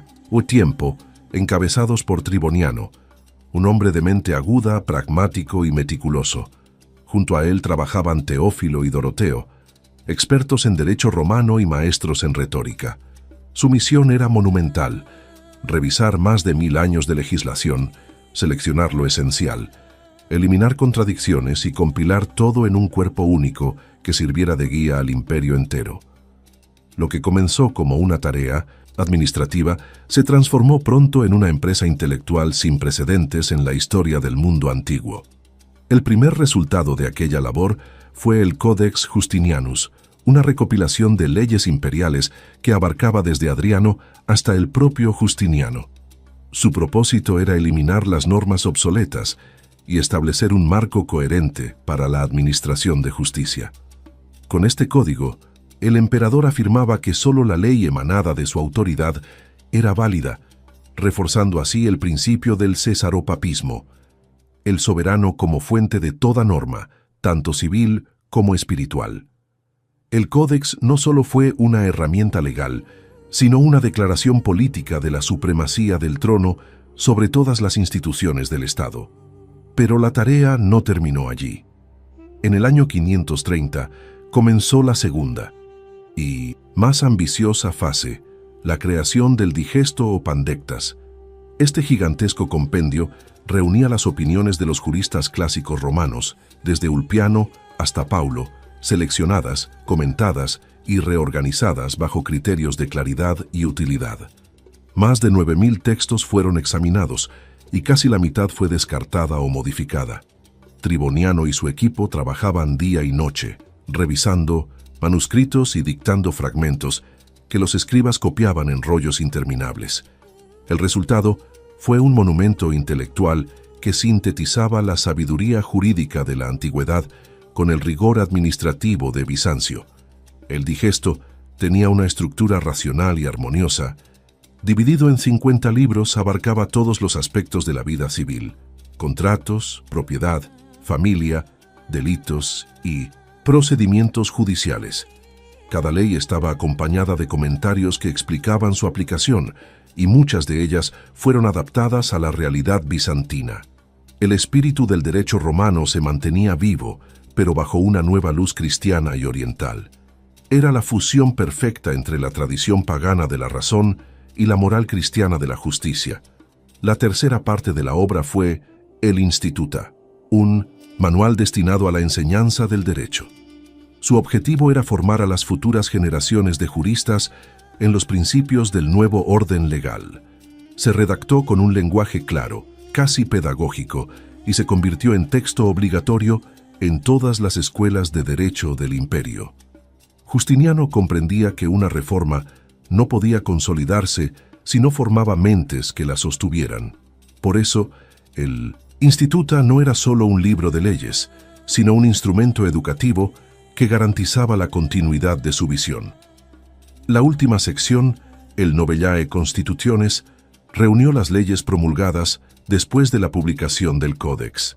tiempo, encabezados por Triboniano, un hombre de mente aguda, pragmático y meticuloso. Junto a él trabajaban Teófilo y Doroteo, expertos en derecho romano y maestros en retórica. Su misión era monumental: revisar más de 1000 años de legislación, seleccionar lo esencial, eliminar contradicciones y compilar todo en un cuerpo único que sirviera de guía al imperio entero. Lo que comenzó como una tarea administrativa se transformó pronto en una empresa intelectual sin precedentes en la historia del mundo antiguo. El primer resultado de aquella labor fue el Codex Justinianus, una recopilación de leyes imperiales que abarcaba desde Adriano hasta el propio Justiniano. Su propósito era eliminar las normas obsoletas y establecer un marco coherente para la administración de justicia. Con este código, el emperador afirmaba que solo la ley emanada de su autoridad era válida, reforzando así el principio del cesaropapismo, el soberano como fuente de toda norma, tanto civil como espiritual. El Códex no solo fue una herramienta legal, sino una declaración política de la supremacía del trono sobre todas las instituciones del Estado. Pero la tarea no terminó allí. En el año 530 comenzó la segunda y más ambiciosa fase, la creación del Digesto o Pandectas. Este gigantesco compendio reunía las opiniones de los juristas clásicos romanos, desde Ulpiano hasta Paulo, seleccionadas, comentadas y reorganizadas bajo criterios de claridad y utilidad. Más de 9.000 textos fueron examinados y casi la mitad fue descartada o modificada. Triboniano y su equipo trabajaban día y noche, revisando manuscritos y dictando fragmentos que los escribas copiaban en rollos interminables. El resultado fue un monumento intelectual que sintetizaba la sabiduría jurídica de la antigüedad con el rigor administrativo de Bizancio. El Digesto tenía una estructura racional y armoniosa. Dividido en 50 libros, abarcaba todos los aspectos de la vida civil: contratos, propiedad, familia, delitos y procedimientos judiciales. Cada ley estaba acompañada de comentarios que explicaban su aplicación, y muchas de ellas fueron adaptadas a la realidad bizantina. El espíritu del derecho romano se mantenía vivo, pero bajo una nueva luz cristiana y oriental. Era la fusión perfecta entre la tradición pagana de la razón y la moral cristiana de la justicia. La tercera parte de la obra fue el Instituta, un manual destinado a la enseñanza del derecho. Su objetivo era formar a las futuras generaciones de juristas en los principios del nuevo orden legal. Se redactó con un lenguaje claro, casi pedagógico, y se convirtió en texto obligatorio en todas las escuelas de derecho del imperio. Justiniano comprendía que una reforma no podía consolidarse si no formaba mentes que la sostuvieran. Por eso, el Instituta no era solo un libro de leyes, sino un instrumento educativo que garantizaba la continuidad de su visión. La última sección, el Novellae Constitutiones, reunió las leyes promulgadas después de la publicación del Códex.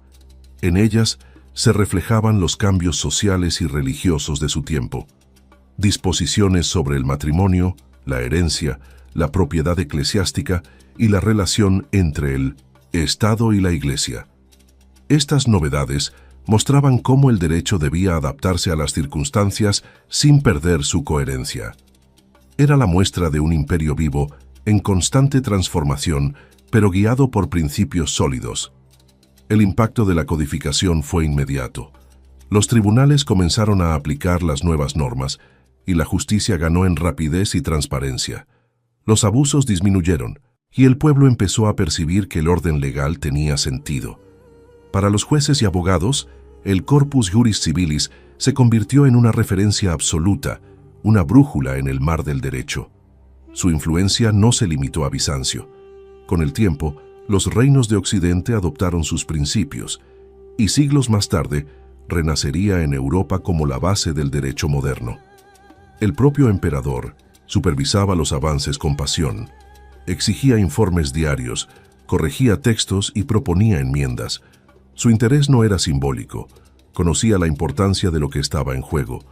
En ellas se reflejaban los cambios sociales y religiosos de su tiempo. Disposiciones sobre el matrimonio, la herencia, la propiedad eclesiástica y la relación entre el Estado y la Iglesia. Estas novedades mostraban cómo el derecho debía adaptarse a las circunstancias sin perder su coherencia. Era la muestra de un imperio vivo, en constante transformación, pero guiado por principios sólidos. El impacto de la codificación fue inmediato. Los tribunales comenzaron a aplicar las nuevas normas, y la justicia ganó en rapidez y transparencia. Los abusos disminuyeron, y el pueblo empezó a percibir que el orden legal tenía sentido. Para los jueces y abogados, el Corpus Juris Civilis se convirtió en una referencia absoluta, una brújula en el mar del derecho. Su influencia no se limitó a Bizancio. Con el tiempo, los reinos de Occidente adoptaron sus principios, y siglos más tarde, renacería en Europa como la base del derecho moderno. El propio emperador supervisaba los avances con pasión, exigía informes diarios, corregía textos y proponía enmiendas. Su interés no era simbólico, conocía la importancia de lo que estaba en juego.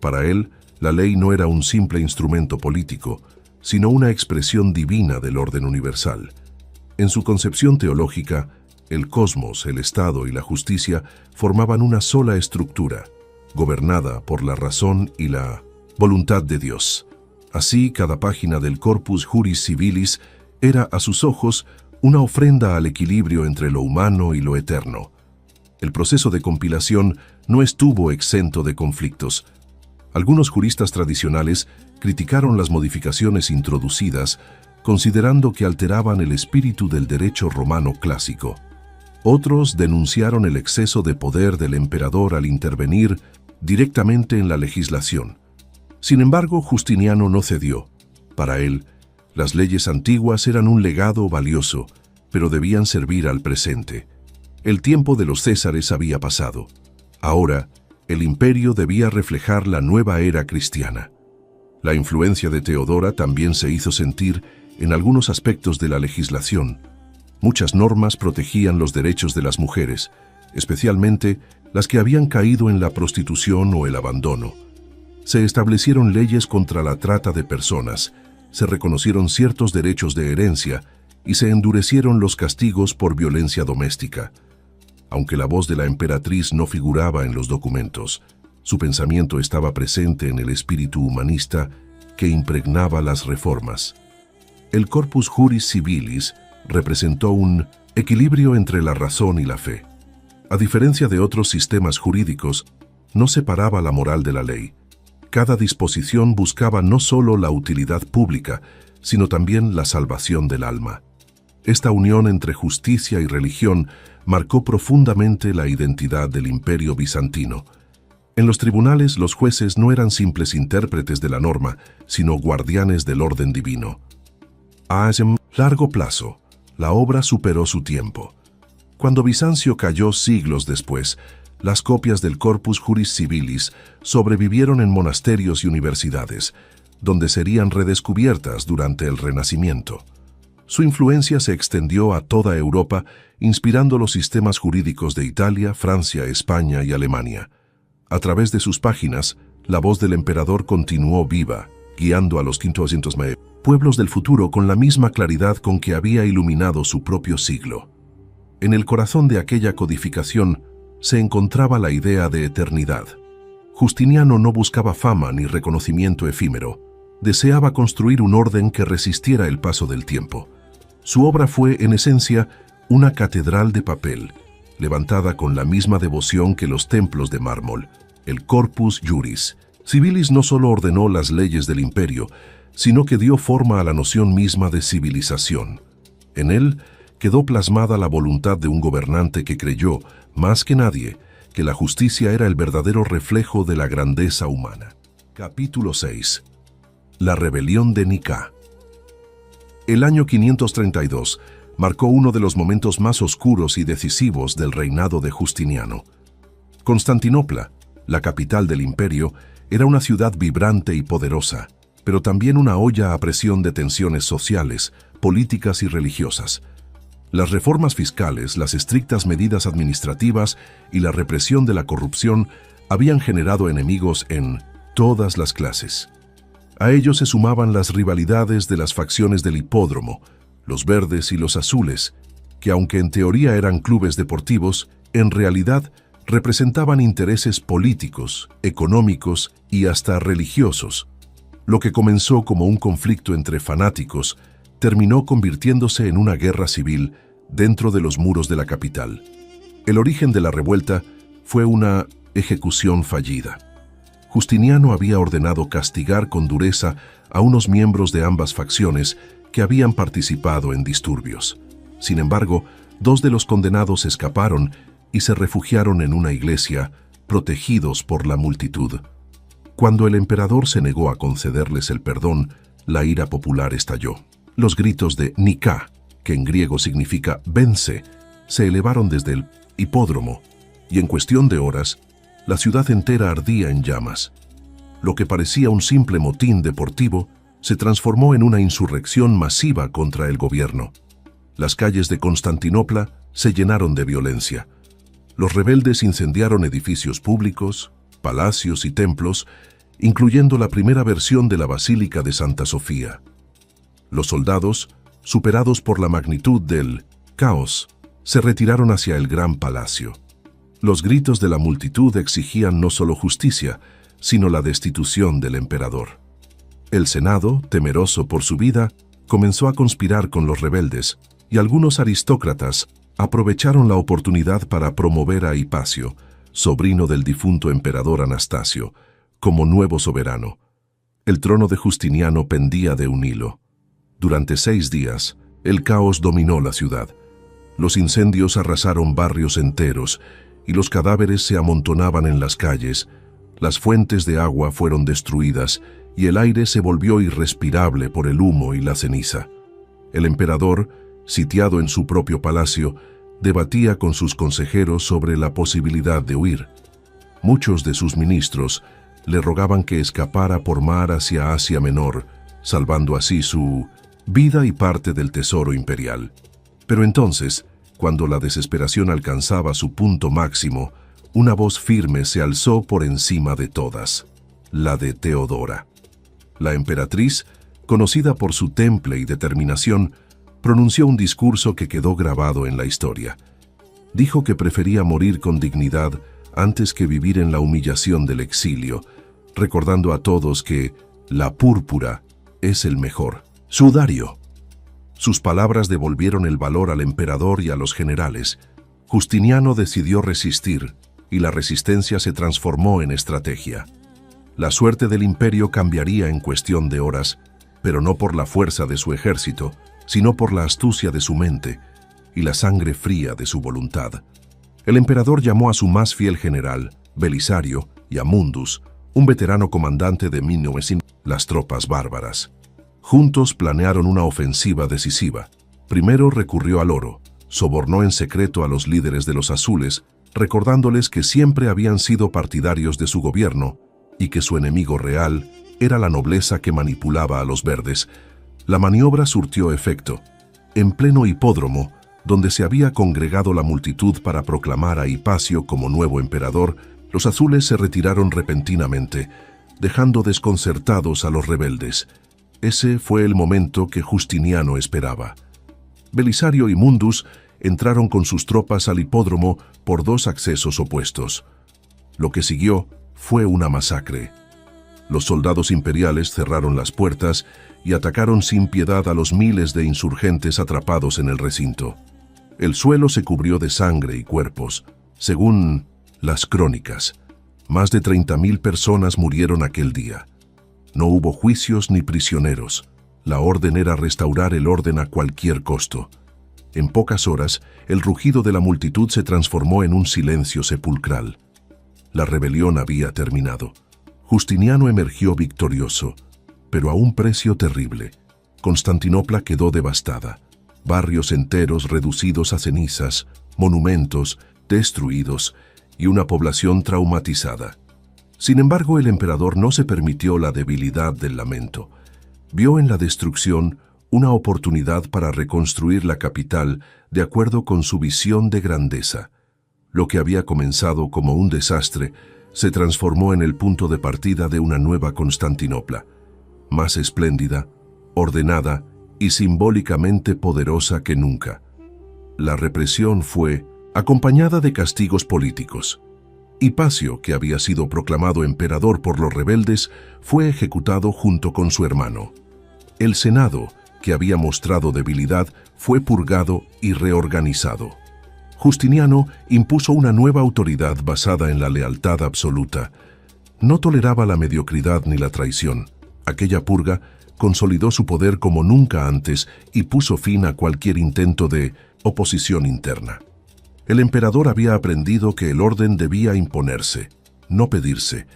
Para él, la ley no era un simple instrumento político, sino una expresión divina del orden universal. En su concepción teológica, el cosmos, el Estado y la justicia formaban una sola estructura, gobernada por la razón y la voluntad de Dios. Así, cada página del Corpus Juris Civilis era, a sus ojos, una ofrenda al equilibrio entre lo humano y lo eterno. El proceso de compilación no estuvo exento de conflictos. Algunos juristas tradicionales criticaron las modificaciones introducidas, considerando que alteraban el espíritu del derecho romano clásico. Otros denunciaron el exceso de poder del emperador al intervenir directamente en la legislación, Sin embargo, Justiniano no cedió. Para él, las leyes antiguas eran un legado valioso, pero debían servir al presente. El tiempo de los Césares había pasado. Ahora, el imperio debía reflejar la nueva era cristiana. La influencia de Teodora también se hizo sentir en algunos aspectos de la legislación. Muchas normas protegían los derechos de las mujeres, especialmente las que habían caído en la prostitución o el abandono. Se establecieron leyes contra la trata de personas, se reconocieron ciertos derechos de herencia y se endurecieron los castigos por violencia doméstica. Aunque la voz de la emperatriz no figuraba en los documentos, su pensamiento estaba presente en el espíritu humanista que impregnaba las reformas. El Corpus Juris Civilis representó un equilibrio entre la razón y la fe. A diferencia de otros sistemas jurídicos, no separaba la moral de la ley. Cada disposición buscaba no solo la utilidad pública, sino también la salvación del alma. Esta unión entre justicia y religión marcó profundamente la identidad del Imperio bizantino. En los tribunales, los jueces no eran simples intérpretes de la norma, sino guardianes del orden divino. A largo plazo, la obra superó su tiempo. Cuando Bizancio cayó siglos después, las copias del Corpus Juris Civilis sobrevivieron en monasterios y universidades, donde serían redescubiertas durante el Renacimiento. Su influencia se extendió a toda Europa, inspirando los sistemas jurídicos de Italia, Francia, España y Alemania. A través de sus páginas, la voz del emperador continuó viva, guiando a los 500 pueblos del futuro con la misma claridad con que había iluminado su propio siglo. En el corazón de aquella codificación se encontraba la idea de eternidad. Justiniano no buscaba fama ni reconocimiento efímero. Deseaba construir un orden que resistiera el paso del tiempo. Su obra fue, en esencia, una catedral de papel, levantada con la misma devoción que los templos de mármol, el Corpus Juris Civilis no solo ordenó las leyes del imperio, sino que dio forma a la noción misma de civilización. En él quedó plasmada la voluntad de un gobernante que creyó, más que nadie, que la justicia era el verdadero reflejo de la grandeza humana. Capítulo 6. La rebelión de Nicá. El año 532 marcó uno de los momentos más oscuros y decisivos del reinado de Justiniano. Constantinopla, la capital del imperio, era una ciudad vibrante y poderosa, pero también una olla a presión de tensiones sociales, políticas y religiosas. Las reformas fiscales, las estrictas medidas administrativas y la represión de la corrupción habían generado enemigos en todas las clases. A ello se sumaban las rivalidades de las facciones del hipódromo, los verdes y los azules, que aunque en teoría eran clubes deportivos, en realidad representaban intereses políticos, económicos y hasta religiosos. Lo que comenzó como un conflicto entre fanáticos terminó convirtiéndose en una guerra civil dentro de los muros de la capital. El origen de la revuelta fue una ejecución fallida. Justiniano había ordenado castigar con dureza a unos miembros de ambas facciones que habían participado en disturbios. Sin embargo, 2 de los condenados escaparon y se refugiaron en una iglesia, protegidos por la multitud. Cuando el emperador se negó a concederles el perdón, la ira popular estalló. Los gritos de Nicá, que en griego significa vence, se elevaron desde el hipódromo, y en cuestión de horas, la ciudad entera ardía en llamas. Lo que parecía un simple motín deportivo se transformó en una insurrección masiva contra el gobierno. Las calles de Constantinopla se llenaron de violencia. Los rebeldes incendiaron edificios públicos, palacios y templos, incluyendo la primera versión de la Basílica de Santa Sofía. Los soldados, superados por la magnitud del caos, se retiraron hacia el gran palacio. Los gritos de la multitud exigían no solo justicia, sino la destitución del emperador. El Senado, temeroso por su vida, comenzó a conspirar con los rebeldes, y algunos aristócratas aprovecharon la oportunidad para promover a Hipacio, sobrino del difunto emperador Anastasio, como nuevo soberano. El trono de Justiniano pendía de un hilo. Durante 6 días, el caos dominó la ciudad. Los incendios arrasaron barrios enteros y los cadáveres se amontonaban en las calles, Las fuentes de agua fueron destruidas y el aire se volvió irrespirable por el humo y la ceniza. El emperador, sitiado en su propio palacio, debatía con sus consejeros sobre la posibilidad de huir. Muchos de sus ministros le rogaban que escapara por mar hacia Asia Menor, salvando así su vida y parte del tesoro imperial. Pero entonces, cuando la desesperación alcanzaba su punto máximo, una voz firme se alzó por encima de todas, la de Teodora. La emperatriz, conocida por su temple y determinación, pronunció un discurso que quedó grabado en la historia. Dijo que prefería morir con dignidad antes que vivir en la humillación del exilio, recordando a todos que la púrpura es el mejor sudario. Sus palabras devolvieron el valor al emperador y a los generales. Justiniano decidió resistir, y la resistencia se transformó en estrategia. La suerte del imperio cambiaría en cuestión de horas, pero no por la fuerza de su ejército, sino por la astucia de su mente y la sangre fría de su voluntad. El emperador llamó a su más fiel general, Belisario, y a Mundus, un veterano comandante de 1900, las tropas bárbaras. Juntos planearon una ofensiva decisiva. Primero recurrió al oro, sobornó en secreto a los líderes de los azules, recordándoles que siempre habían sido partidarios de su gobierno y que su enemigo real era la nobleza que manipulaba a los verdes. La maniobra surtió efecto. En pleno hipódromo, donde se había congregado la multitud para proclamar a Hipacio como nuevo emperador, los azules se retiraron repentinamente, dejando desconcertados a los rebeldes. Ese fue el momento que Justiniano esperaba. Belisario y Mundus entraron con sus tropas al hipódromo por dos accesos opuestos. Lo que siguió fue una masacre. Los soldados imperiales cerraron las puertas y atacaron sin piedad a los miles de insurgentes atrapados en el recinto. El suelo se cubrió de sangre y cuerpos. Según las crónicas, más de 30.000 personas murieron aquel día. No hubo juicios ni prisioneros. La orden era restaurar el orden a cualquier costo. En pocas horas, el rugido de la multitud se transformó en un silencio sepulcral. La rebelión había terminado. Justiniano emergió victorioso, pero a un precio terrible. Constantinopla quedó devastada. Barrios enteros reducidos a cenizas, monumentos destruidos y una población traumatizada. Sin embargo, el emperador no se permitió la debilidad del lamento. Vio en la destrucción una oportunidad para reconstruir la capital de acuerdo con su visión de grandeza. Lo que había comenzado como un desastre se transformó en el punto de partida de una nueva Constantinopla, más espléndida, ordenada y simbólicamente poderosa que nunca. La represión fue acompañada de castigos políticos. Hipacio, que había sido proclamado emperador por los rebeldes, fue ejecutado junto con su hermano. El Senado, que había mostrado debilidad, fue purgado y reorganizado. Justiniano impuso una nueva autoridad basada en la lealtad absoluta. No toleraba la mediocridad ni la traición. Aquella purga consolidó su poder como nunca antes y puso fin a cualquier intento de oposición interna. El emperador había aprendido que el orden debía imponerse, no pedirse.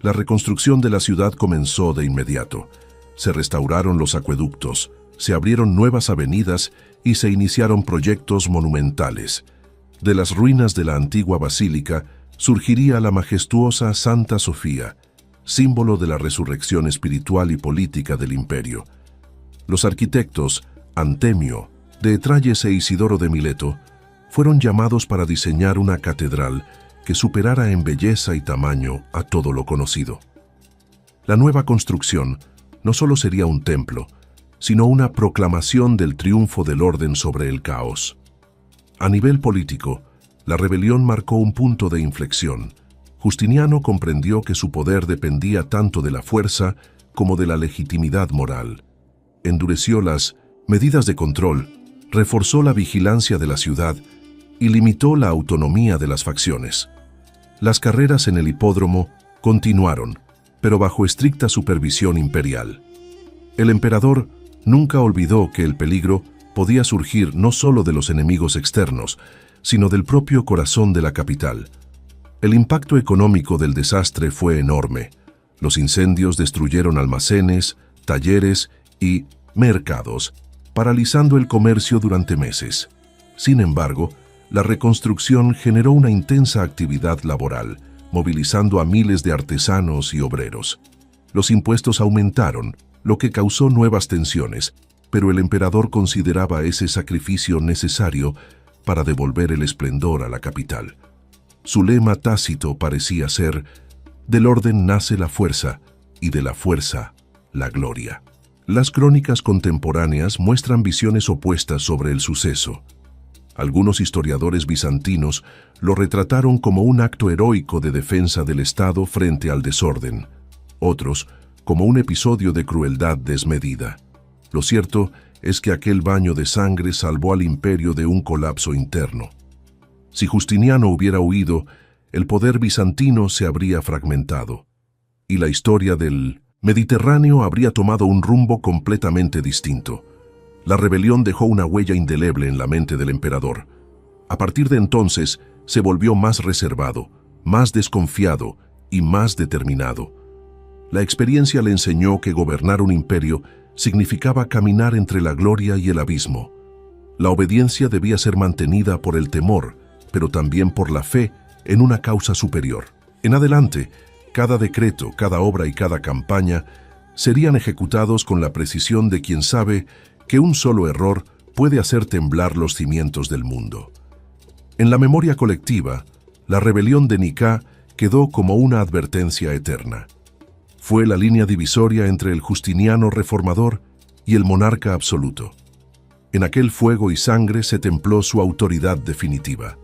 La reconstrucción de la ciudad comenzó de inmediato. Se restauraron los acueductos, se abrieron nuevas avenidas y se iniciaron proyectos monumentales. De las ruinas de la antigua basílica surgiría la majestuosa Santa Sofía, símbolo de la resurrección espiritual y política del imperio. Los arquitectos Antemio, de Etralles e Isidoro de Mileto fueron llamados para diseñar una catedral que superara en belleza y tamaño a todo lo conocido. La nueva construcción no solo sería un templo, sino una proclamación del triunfo del orden sobre el caos. A nivel político, la rebelión marcó un punto de inflexión. Justiniano comprendió que su poder dependía tanto de la fuerza como de la legitimidad moral. Endureció las medidas de control, reforzó la vigilancia de la ciudad y limitó la autonomía de las facciones. Las carreras en el hipódromo continuaron, pero bajo estricta supervisión imperial. El emperador nunca olvidó que el peligro podía surgir no solo de los enemigos externos, sino del propio corazón de la capital. El impacto económico del desastre fue enorme. Los incendios destruyeron almacenes, talleres y mercados, paralizando el comercio durante meses. Sin embargo, la reconstrucción generó una intensa actividad laboral, movilizando a miles de artesanos y obreros. Los impuestos aumentaron, lo que causó nuevas tensiones, pero el emperador consideraba ese sacrificio necesario para devolver el esplendor a la capital. Su lema tácito parecía ser: del orden nace la fuerza, y de la fuerza, la gloria. Las crónicas contemporáneas muestran visiones opuestas sobre el suceso. Algunos historiadores bizantinos lo retrataron como un acto heroico de defensa del Estado frente al desorden, otros como un episodio de crueldad desmedida. Lo cierto es que aquel baño de sangre salvó al imperio de un colapso interno. Si Justiniano hubiera huido, el poder bizantino se habría fragmentado, y la historia del Mediterráneo habría tomado un rumbo completamente distinto. La rebelión dejó una huella indeleble en la mente del emperador. A partir de entonces, se volvió más reservado, más desconfiado y más determinado. La experiencia le enseñó que gobernar un imperio significaba caminar entre la gloria y el abismo. La obediencia debía ser mantenida por el temor, pero también por la fe en una causa superior. En adelante, cada decreto, cada obra y cada campaña serían ejecutados con la precisión de quien sabe que un solo error puede hacer temblar los cimientos del mundo. En la memoria colectiva, la rebelión de Nicá quedó como una advertencia eterna. Fue la línea divisoria entre el Justiniano reformador y el monarca absoluto. En aquel fuego y sangre se templó su autoridad definitiva.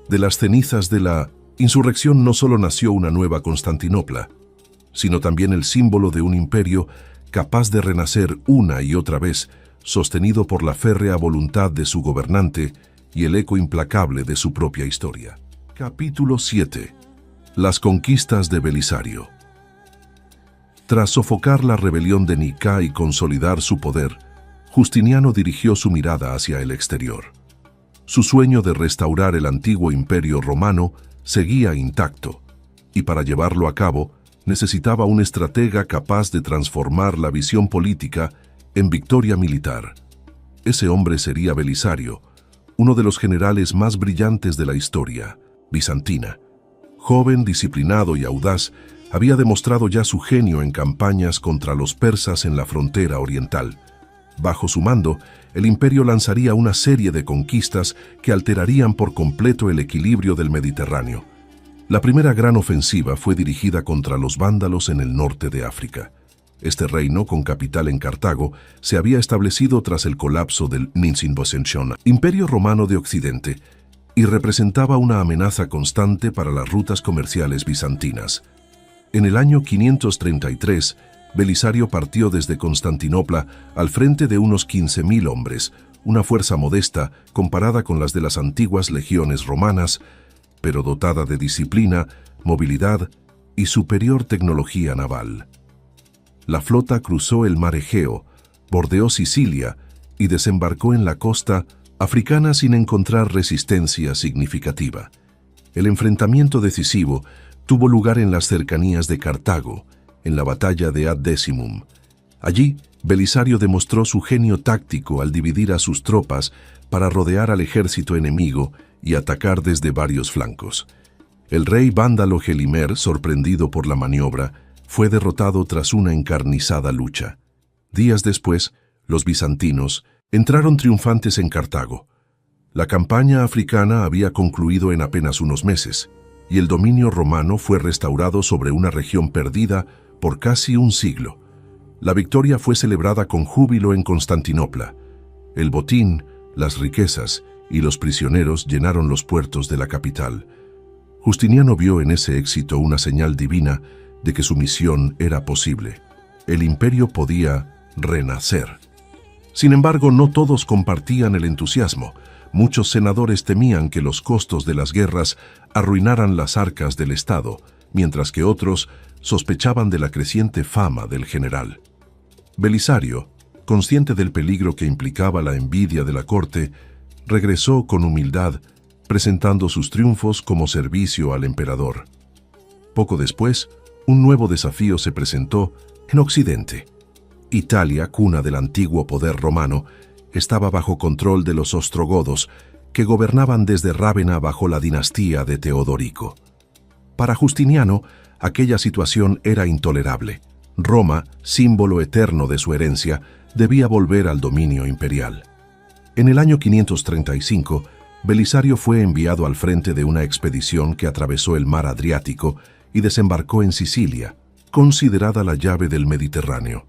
De las cenizas de la insurrección no solo nació una nueva Constantinopla, sino también el símbolo de un imperio capaz de renacer una y otra vez, sostenido por la férrea voluntad de su gobernante y el eco implacable de su propia historia. Capítulo 7. Las conquistas de Belisario. Tras sofocar la rebelión de Nicá y consolidar su poder, Justiniano dirigió su mirada hacia el exterior. Su sueño de restaurar el antiguo imperio romano seguía intacto, y para llevarlo a cabo necesitaba un estratega capaz de transformar la visión política en victoria militar. Ese hombre sería Belisario, uno de los generales más brillantes de la historia bizantina. Joven, disciplinado y audaz, había demostrado ya su genio en campañas contra los persas en la frontera oriental. Bajo su mando, el imperio lanzaría una serie de conquistas que alterarían por completo el equilibrio del Mediterráneo. La primera gran ofensiva fue dirigida contra los vándalos en el norte de África. Este reino, con capital en Cartago, se había establecido tras el colapso del Ninsinbosenchona, Imperio Romano de Occidente, y representaba una amenaza constante para las rutas comerciales bizantinas. En el año 533, Belisario partió desde Constantinopla al frente de unos 15.000 hombres, una fuerza modesta comparada con las de las antiguas legiones romanas, pero dotada de disciplina, movilidad y superior tecnología naval. La flota cruzó el mar Egeo, bordeó Sicilia y desembarcó en la costa africana sin encontrar resistencia significativa. El enfrentamiento decisivo tuvo lugar en las cercanías de Cartago, en la batalla de Ad Decimum. Allí, Belisario demostró su genio táctico al dividir a sus tropas para rodear al ejército enemigo y atacar desde varios flancos. El rey vándalo Gelimer, sorprendido por la maniobra, fue derrotado tras una encarnizada lucha. Días después, los bizantinos entraron triunfantes en Cartago. La campaña africana había concluido en apenas unos meses, y el dominio romano fue restaurado sobre una región perdida por casi un siglo. La victoria fue celebrada con júbilo en Constantinopla. El botín, las riquezas y los prisioneros llenaron los puertos de la capital. Justiniano vio en ese éxito una señal divina de que su misión era posible. El imperio podía renacer. Sin embargo, no todos compartían el entusiasmo. Muchos senadores temían que los costos de las guerras arruinaran las arcas del Estado, mientras que otros sospechaban de la creciente fama del general. Belisario, consciente del peligro que implicaba la envidia de la corte, regresó con humildad, presentando sus triunfos como servicio al emperador. Poco después, un nuevo desafío se presentó en Occidente. Italia, cuna del antiguo poder romano, estaba bajo control de los ostrogodos, que gobernaban desde Rávena bajo la dinastía de Teodorico. Para Justiniano, aquella situación era intolerable. Roma, símbolo eterno de su herencia, debía volver al dominio imperial. En el año 535, Belisario fue enviado al frente de una expedición que atravesó el mar Adriático y desembarcó en Sicilia, considerada la llave del Mediterráneo.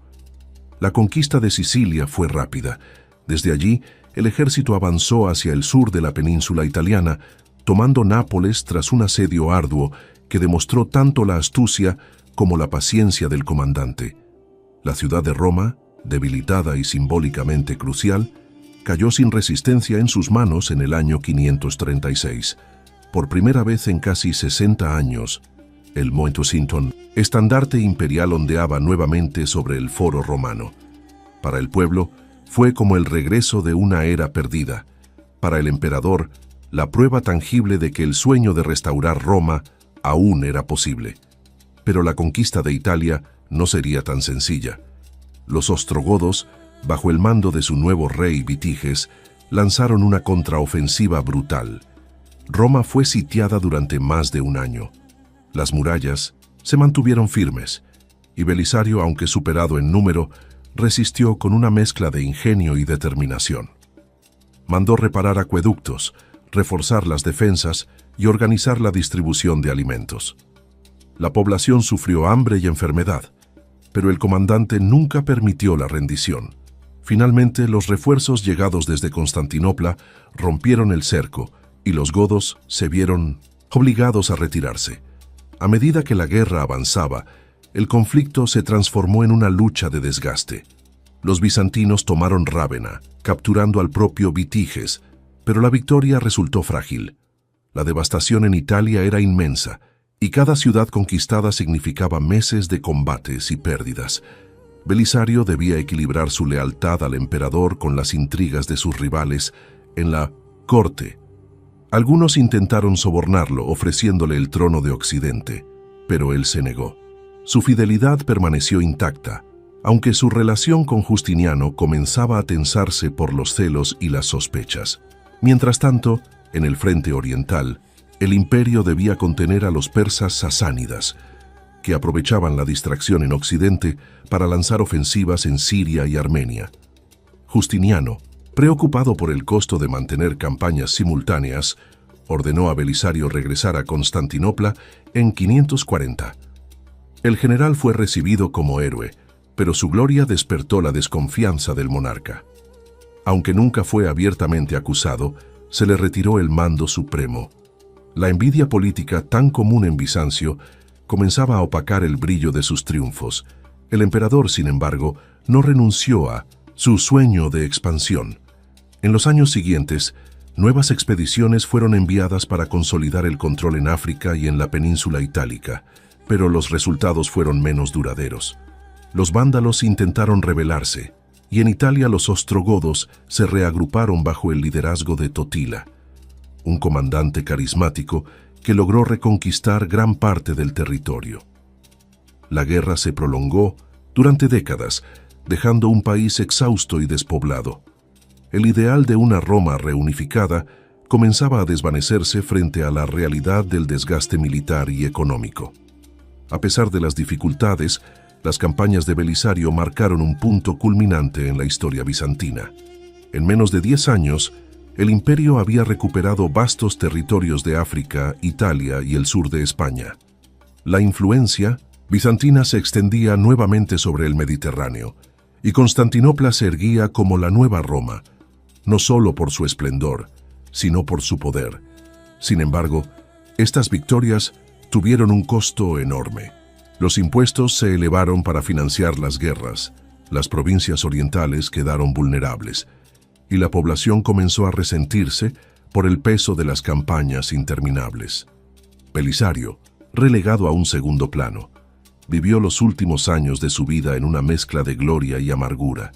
La conquista de Sicilia fue rápida. Desde allí, el ejército avanzó hacia el sur de la península italiana, tomando Nápoles tras un asedio arduo que demostró tanto la astucia como la paciencia del comandante. La ciudad de Roma, debilitada y simbólicamente crucial, cayó sin resistencia en sus manos en el año 536. Por primera vez en casi 60 años, el Monte Sinton, estandarte imperial, ondeaba nuevamente sobre el foro romano. Para el pueblo, fue como el regreso de una era perdida. Para el emperador, la prueba tangible de que el sueño de restaurar Roma aún era posible. Pero la conquista de Italia no sería tan sencilla. Los ostrogodos, bajo el mando de su nuevo rey Vitiges, lanzaron una contraofensiva brutal. Roma fue sitiada durante más de un año. Las murallas se mantuvieron firmes, y Belisario, aunque superado en número, resistió con una mezcla de ingenio y determinación. Mandó reparar acueductos, reforzar las defensas y organizar la distribución de alimentos. La población sufrió hambre y enfermedad, pero el comandante nunca permitió la rendición. Finalmente, los refuerzos llegados desde Constantinopla rompieron el cerco y los godos se vieron obligados a retirarse. A medida que la guerra avanzaba, el conflicto se transformó en una lucha de desgaste. Los bizantinos tomaron Rávena, capturando al propio Vitiges, pero la victoria resultó frágil. La devastación en Italia era inmensa, y cada ciudad conquistada significaba meses de combates y pérdidas. Belisario debía equilibrar su lealtad al emperador con las intrigas de sus rivales en la corte. Algunos intentaron sobornarlo ofreciéndole el trono de Occidente, pero él se negó. Su fidelidad permaneció intacta, aunque su relación con Justiniano comenzaba a tensarse por los celos y las sospechas. Mientras tanto, en el frente oriental, el imperio debía contener a los persas sasánidas, que aprovechaban la distracción en Occidente para lanzar ofensivas en Siria y Armenia. Justiniano, preocupado por el costo de mantener campañas simultáneas, ordenó a Belisario regresar a Constantinopla en 540. El general fue recibido como héroe, pero su gloria despertó la desconfianza del monarca. Aunque nunca fue abiertamente acusado, se le retiró el mando supremo. La envidia política tan común en Bizancio comenzaba a opacar el brillo de sus triunfos. El emperador, sin embargo, no renunció a su sueño de expansión. En los años siguientes, nuevas expediciones fueron enviadas para consolidar el control en África y en la península itálica, pero los resultados fueron menos duraderos. Los vándalos intentaron rebelarse, y en Italia los ostrogodos se reagruparon bajo el liderazgo de Totila, un comandante carismático que logró reconquistar gran parte del territorio. La guerra se prolongó durante décadas, dejando un país exhausto y despoblado. El ideal de una Roma reunificada comenzaba a desvanecerse frente a la realidad del desgaste militar y económico. A pesar de las dificultades, las campañas de Belisario marcaron un punto culminante en la historia bizantina. En menos de 10 años, el imperio había recuperado vastos territorios de África, Italia y el sur de España. La influencia bizantina se extendía nuevamente sobre el Mediterráneo, y Constantinopla se erguía como la nueva Roma, no solo por su esplendor, sino por su poder. Sin embargo, estas victorias tuvieron un costo enorme. Los impuestos se elevaron para financiar las guerras, las provincias orientales quedaron vulnerables, y la población comenzó a resentirse por el peso de las campañas interminables. Belisario, relegado a un segundo plano, vivió los últimos años de su vida en una mezcla de gloria y amargura.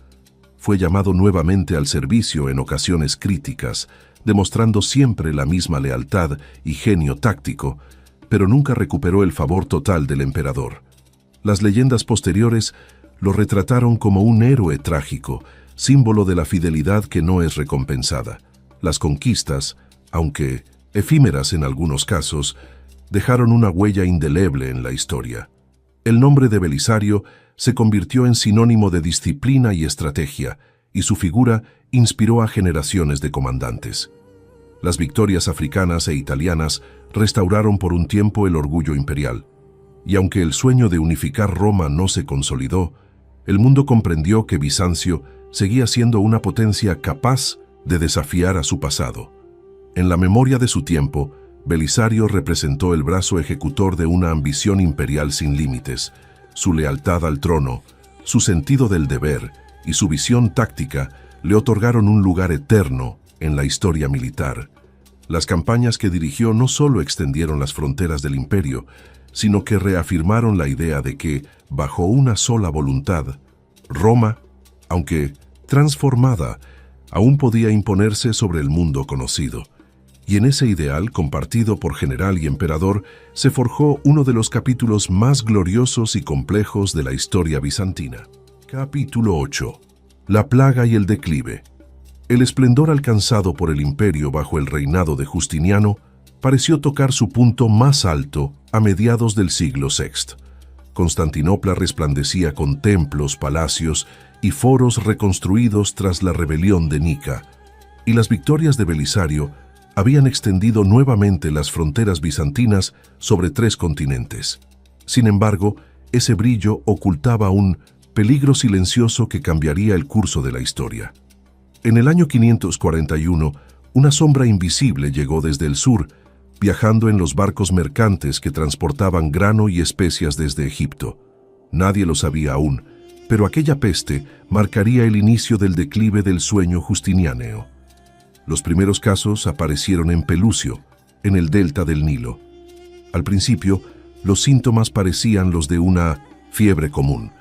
Fue llamado nuevamente al servicio en ocasiones críticas, demostrando siempre la misma lealtad y genio táctico, pero nunca recuperó el favor total del emperador. Las leyendas posteriores lo retrataron como un héroe trágico, símbolo de la fidelidad que no es recompensada. Las conquistas, aunque efímeras en algunos casos, dejaron una huella indeleble en la historia. El nombre de Belisario se convirtió en sinónimo de disciplina y estrategia, y su figura inspiró a generaciones de comandantes. Las victorias africanas e italianas restauraron por un tiempo el orgullo imperial, y aunque el sueño de unificar Roma no se consolidó, el mundo comprendió que Bizancio seguía siendo una potencia capaz de desafiar a su pasado. En la memoria de su tiempo, Belisario representó el brazo ejecutor de una ambición imperial sin límites. Su lealtad al trono, su sentido del deber y su visión táctica le otorgaron un lugar eterno en la historia militar. Las campañas que dirigió no solo extendieron las fronteras del imperio, sino que reafirmaron la idea de que, bajo una sola voluntad, Roma, aunque transformada, aún podía imponerse sobre el mundo conocido. Y en ese ideal, compartido por general y emperador, se forjó uno de los capítulos más gloriosos y complejos de la historia bizantina. Capítulo 8. La plaga y el declive. El esplendor alcanzado por el imperio bajo el reinado de Justiniano pareció tocar su punto más alto a mediados del siglo VI. Constantinopla resplandecía con templos, palacios y foros reconstruidos tras la rebelión de Nica, y las victorias de Belisario habían extendido nuevamente las fronteras bizantinas sobre 3 continentes. Sin embargo, ese brillo ocultaba un peligro silencioso que cambiaría el curso de la historia. En el año 541, una sombra invisible llegó desde el sur, viajando en los barcos mercantes que transportaban grano y especias desde Egipto. Nadie lo sabía aún, pero aquella peste marcaría el inicio del declive del sueño justinianeo. Los primeros casos aparecieron en Pelucio, en el delta del Nilo. Al principio, los síntomas parecían los de una fiebre común,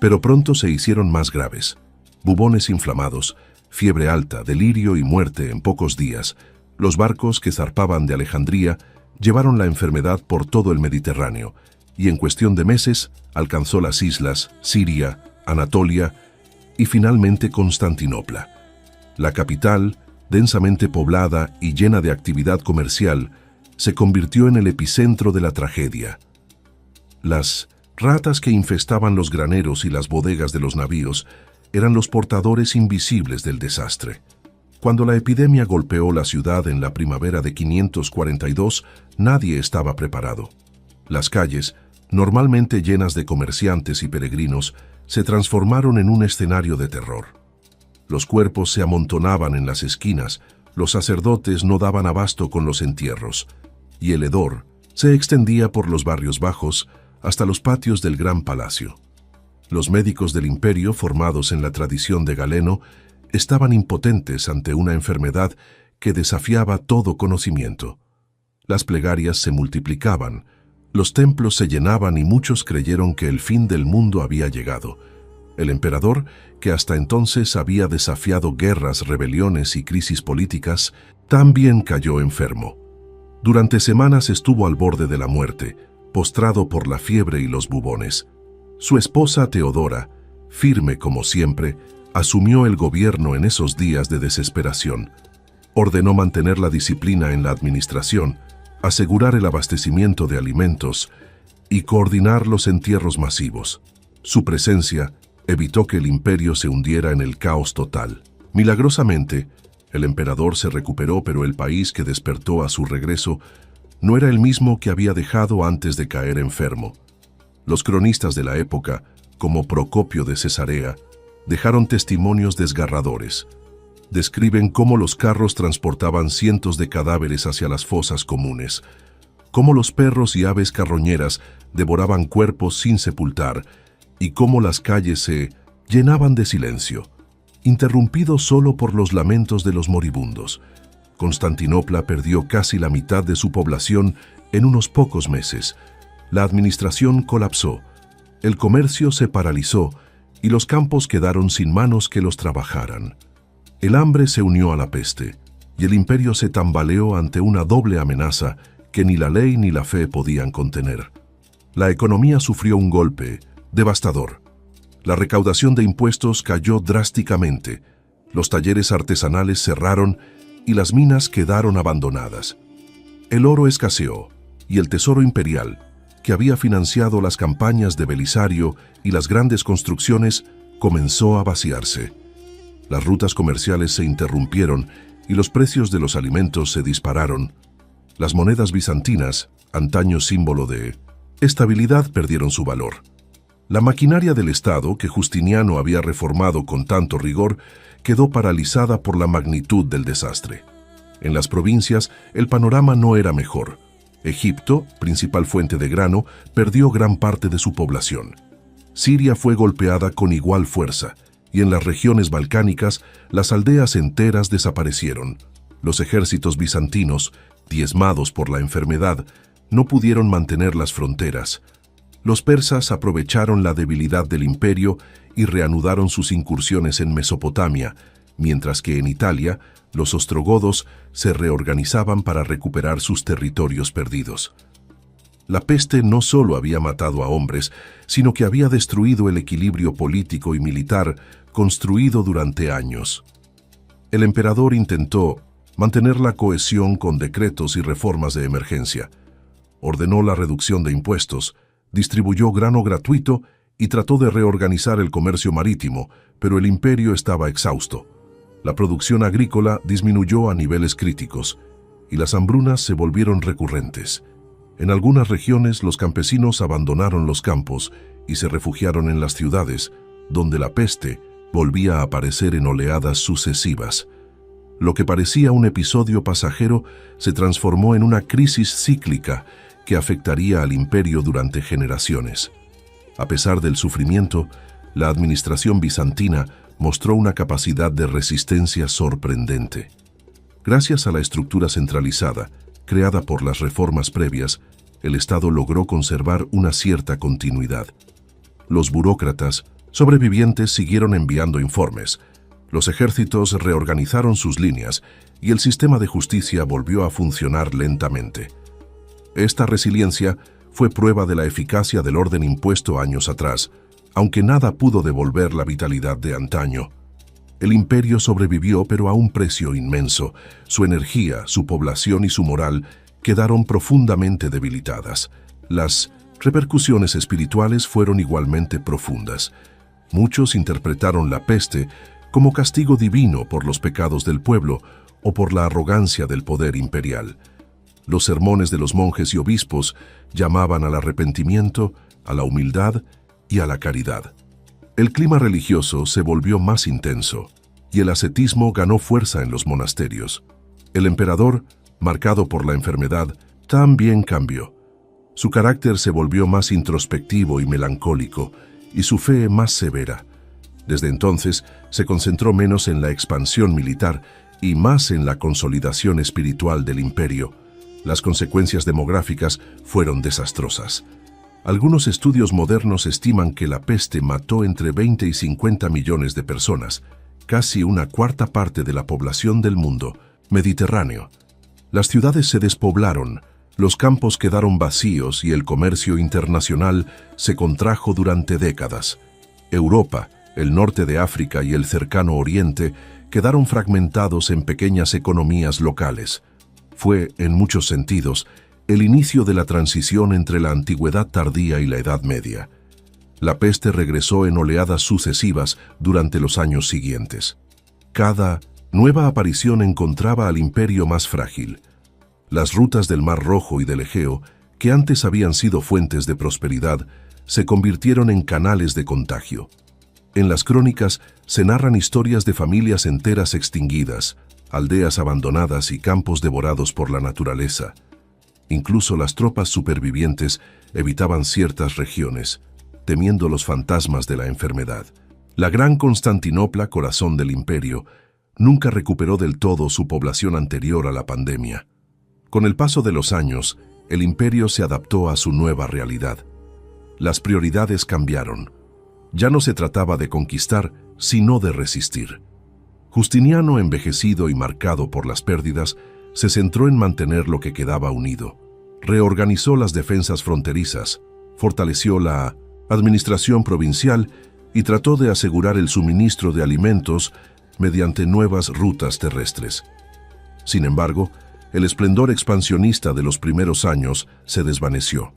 pero pronto se hicieron más graves. Bubones inflamados, fiebre alta, delirio y muerte en pocos días. Los barcos que zarpaban de Alejandría llevaron la enfermedad por todo el Mediterráneo, y en cuestión de meses alcanzó las islas, Siria, Anatolia y finalmente Constantinopla. La capital, densamente poblada y llena de actividad comercial, se convirtió en el epicentro de la tragedia. Las ratas que infestaban los graneros y las bodegas de los navíos eran los portadores invisibles del desastre. Cuando la epidemia golpeó la ciudad en la primavera de 542, nadie estaba preparado. Las calles, normalmente llenas de comerciantes y peregrinos, se transformaron en un escenario de terror. Los cuerpos se amontonaban en las esquinas, los sacerdotes no daban abasto con los entierros, y el hedor se extendía por los barrios bajos hasta los patios del gran palacio. Los médicos del imperio, formados en la tradición de Galeno, estaban impotentes ante una enfermedad que desafiaba todo conocimiento. Las plegarias se multiplicaban, los templos se llenaban y muchos creyeron que el fin del mundo había llegado. El emperador, que hasta entonces había desafiado guerras, rebeliones y crisis políticas, también cayó enfermo. Durante semanas estuvo al borde de la muerte, postrado por la fiebre y los bubones. Su esposa Teodora, firme como siempre, asumió el gobierno en esos días de desesperación. Ordenó mantener la disciplina en la administración, asegurar el abastecimiento de alimentos y coordinar los entierros masivos. Su presencia evitó que el imperio se hundiera en el caos total. Milagrosamente, el emperador se recuperó, pero el país que despertó a su regreso no era el mismo que había dejado antes de caer enfermo. Los cronistas de la época, como Procopio de Cesarea, dejaron testimonios desgarradores. Describen cómo los carros transportaban cientos de cadáveres hacia las fosas comunes, cómo los perros y aves carroñeras devoraban cuerpos sin sepultar, y cómo las calles se llenaban de silencio, interrumpido solo por los lamentos de los moribundos. Constantinopla perdió casi la mitad de su población en unos pocos meses. La administración colapsó, el comercio se paralizó y los campos quedaron sin manos que los trabajaran. El hambre se unió a la peste. y el imperio se tambaleó ante una doble amenaza que ni la ley ni la fe podían contener. La economía sufrió un golpe devastador. La recaudación de impuestos cayó drásticamente, los talleres artesanales cerraron y las minas quedaron abandonadas. El oro escaseó y el tesoro imperial, que había financiado las campañas de Belisario y las grandes construcciones, comenzó a vaciarse. Las rutas comerciales se interrumpieron y los precios de los alimentos se dispararon. Las monedas bizantinas, antaño símbolo de estabilidad, perdieron su valor. La maquinaria del Estado, que Justiniano había reformado con tanto rigor, quedó paralizada por la magnitud del desastre. En las provincias, el panorama no era mejor. Egipto, principal fuente de grano, perdió gran parte de su población. Siria fue golpeada con igual fuerza, y en las regiones balcánicas, las aldeas enteras desaparecieron. Los ejércitos bizantinos, diezmados por la enfermedad, no pudieron mantener las fronteras. Los persas aprovecharon la debilidad del imperio y reanudaron sus incursiones en Mesopotamia, mientras que en Italia, los ostrogodos se reorganizaban para recuperar sus territorios perdidos. La peste no solo había matado a hombres, sino que había destruido el equilibrio político y militar construido durante años. El emperador intentó mantener la cohesión con decretos y reformas de emergencia. Ordenó la reducción de impuestos, distribuyó grano gratuito y trató de reorganizar el comercio marítimo, pero el imperio estaba exhausto. La producción agrícola disminuyó a niveles críticos y las hambrunas se volvieron recurrentes. En algunas regiones los campesinos abandonaron los campos y se refugiaron en las ciudades, donde la peste volvía a aparecer en oleadas sucesivas. Lo que parecía un episodio pasajero se transformó en una crisis cíclica que afectaría al imperio durante generaciones. A pesar del sufrimiento, la administración bizantina mostró una capacidad de resistencia sorprendente. Gracias a la estructura centralizada, creada por las reformas previas, el Estado logró conservar una cierta continuidad. Los burócratas sobrevivientes siguieron enviando informes, los ejércitos reorganizaron sus líneas y el sistema de justicia volvió a funcionar lentamente. Esta resiliencia fue prueba de la eficacia del orden impuesto años atrás, aunque nada pudo devolver la vitalidad de antaño. El imperio sobrevivió, pero a un precio inmenso. Su energía, su población y su moral quedaron profundamente debilitadas. Las repercusiones espirituales fueron igualmente profundas. Muchos interpretaron la peste como castigo divino por los pecados del pueblo o por la arrogancia del poder imperial. Los sermones de los monjes y obispos llamaban al arrepentimiento, a la humildad y a la caridad. El clima religioso se volvió más intenso y el ascetismo ganó fuerza en los monasterios. El emperador, marcado por la enfermedad, también cambió. Su carácter se volvió más introspectivo y melancólico, y su fe más severa. Desde entonces se concentró menos en la expansión militar y más en la consolidación espiritual del imperio. Las consecuencias demográficas fueron desastrosas. Algunos estudios modernos estiman que la peste mató entre 20 y 50 millones de personas, casi una cuarta parte de la población del mundo mediterráneo. Las ciudades se despoblaron, los campos quedaron vacíos y el comercio internacional se contrajo durante décadas. Europa, el norte de África y el cercano Oriente quedaron fragmentados en pequeñas economías locales. Fue, en muchos sentidos, el inicio de la transición entre la antigüedad tardía y la Edad Media. La peste regresó en oleadas sucesivas durante los años siguientes. Cada nueva aparición encontraba al imperio más frágil. Las rutas del Mar Rojo y del Egeo, que antes habían sido fuentes de prosperidad, se convirtieron en canales de contagio. En las crónicas se narran historias de familias enteras extinguidas, aldeas abandonadas y campos devorados por la naturaleza. Incluso las tropas supervivientes evitaban ciertas regiones, temiendo los fantasmas de la enfermedad. La gran Constantinopla, corazón del imperio, nunca recuperó del todo su población anterior a la pandemia. Con el paso de los años, el imperio se adaptó a su nueva realidad. Las prioridades cambiaron. Ya no se trataba de conquistar, sino de resistir. Justiniano, envejecido y marcado por las pérdidas, se centró en mantener lo que quedaba unido. Reorganizó las defensas fronterizas, fortaleció la administración provincial y trató de asegurar el suministro de alimentos mediante nuevas rutas terrestres. Sin embargo, el esplendor expansionista de los primeros años se desvaneció.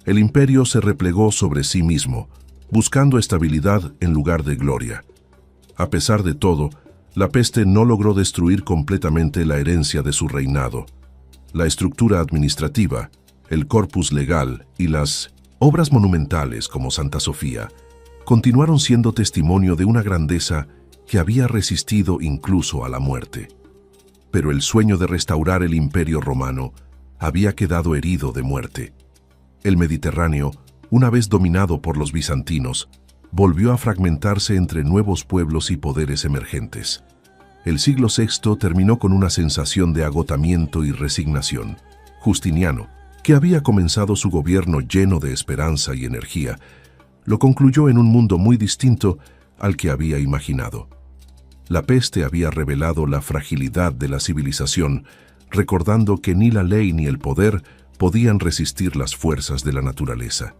El imperio se replegó sobre sí mismo, buscando estabilidad en lugar de gloria. A pesar de todo, la peste no logró destruir completamente la herencia de su reinado. La estructura administrativa, el corpus legal y las obras monumentales como Santa Sofía continuaron siendo testimonio de una grandeza que había resistido incluso a la muerte. Pero el sueño de restaurar el imperio romano había quedado herido de muerte. El Mediterráneo, una vez dominado por los bizantinos, volvió a fragmentarse entre nuevos pueblos y poderes emergentes. El siglo VI terminó con una sensación de agotamiento y resignación. Justiniano, que había comenzado su gobierno lleno de esperanza y energía, lo concluyó en un mundo muy distinto al que había imaginado. La peste había revelado la fragilidad de la civilización, recordando que ni la ley ni el poder podían resistir las fuerzas de la naturaleza.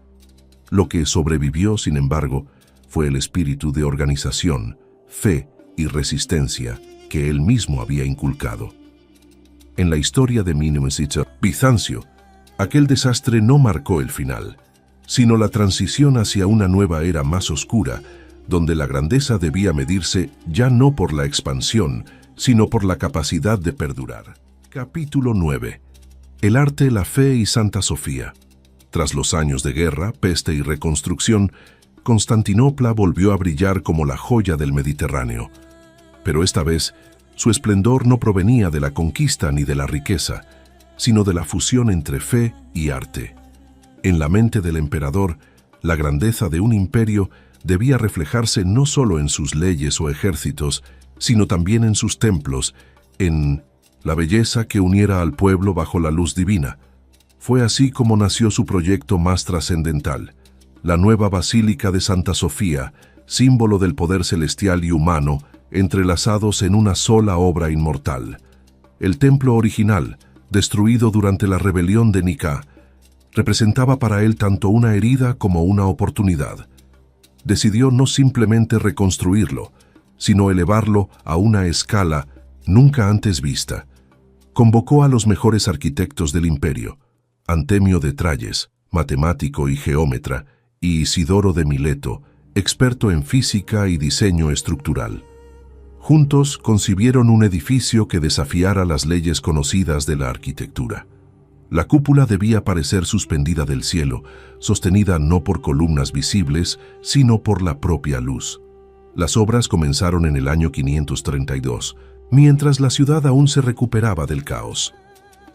Lo que sobrevivió, sin embargo, fue el espíritu de organización, fe y resistencia que él mismo había inculcado. En la historia de Bizancio, aquel desastre no marcó el final, sino la transición hacia una nueva era más oscura, donde la grandeza debía medirse ya no por la expansión, sino por la capacidad de perdurar. Capítulo 9. El arte, la fe y Santa Sofía. Tras los años de guerra, peste y reconstrucción, Constantinopla volvió a brillar como la joya del Mediterráneo. Pero esta vez, su esplendor no provenía de la conquista ni de la riqueza, sino de la fusión entre fe y arte. En la mente del emperador, la grandeza de un imperio debía reflejarse no solo en sus leyes o ejércitos, sino también en sus templos, en la belleza que uniera al pueblo bajo la luz divina. Fue así como nació su proyecto más trascendental, la nueva Basílica de Santa Sofía, símbolo del poder celestial y humano, entrelazados en una sola obra inmortal. El templo original, destruido durante la rebelión de Nicá, representaba para él tanto una herida como una oportunidad. Decidió no simplemente reconstruirlo, sino elevarlo a una escala nunca antes vista. Convocó a los mejores arquitectos del imperio, Antemio de Tralles, matemático y geómetra, y Isidoro de Mileto, experto en física y diseño estructural. Juntos concibieron un edificio que desafiara las leyes conocidas de la arquitectura. La cúpula debía parecer suspendida del cielo, sostenida no por columnas visibles, sino por la propia luz. Las obras comenzaron en el año 532, mientras la ciudad aún se recuperaba del caos.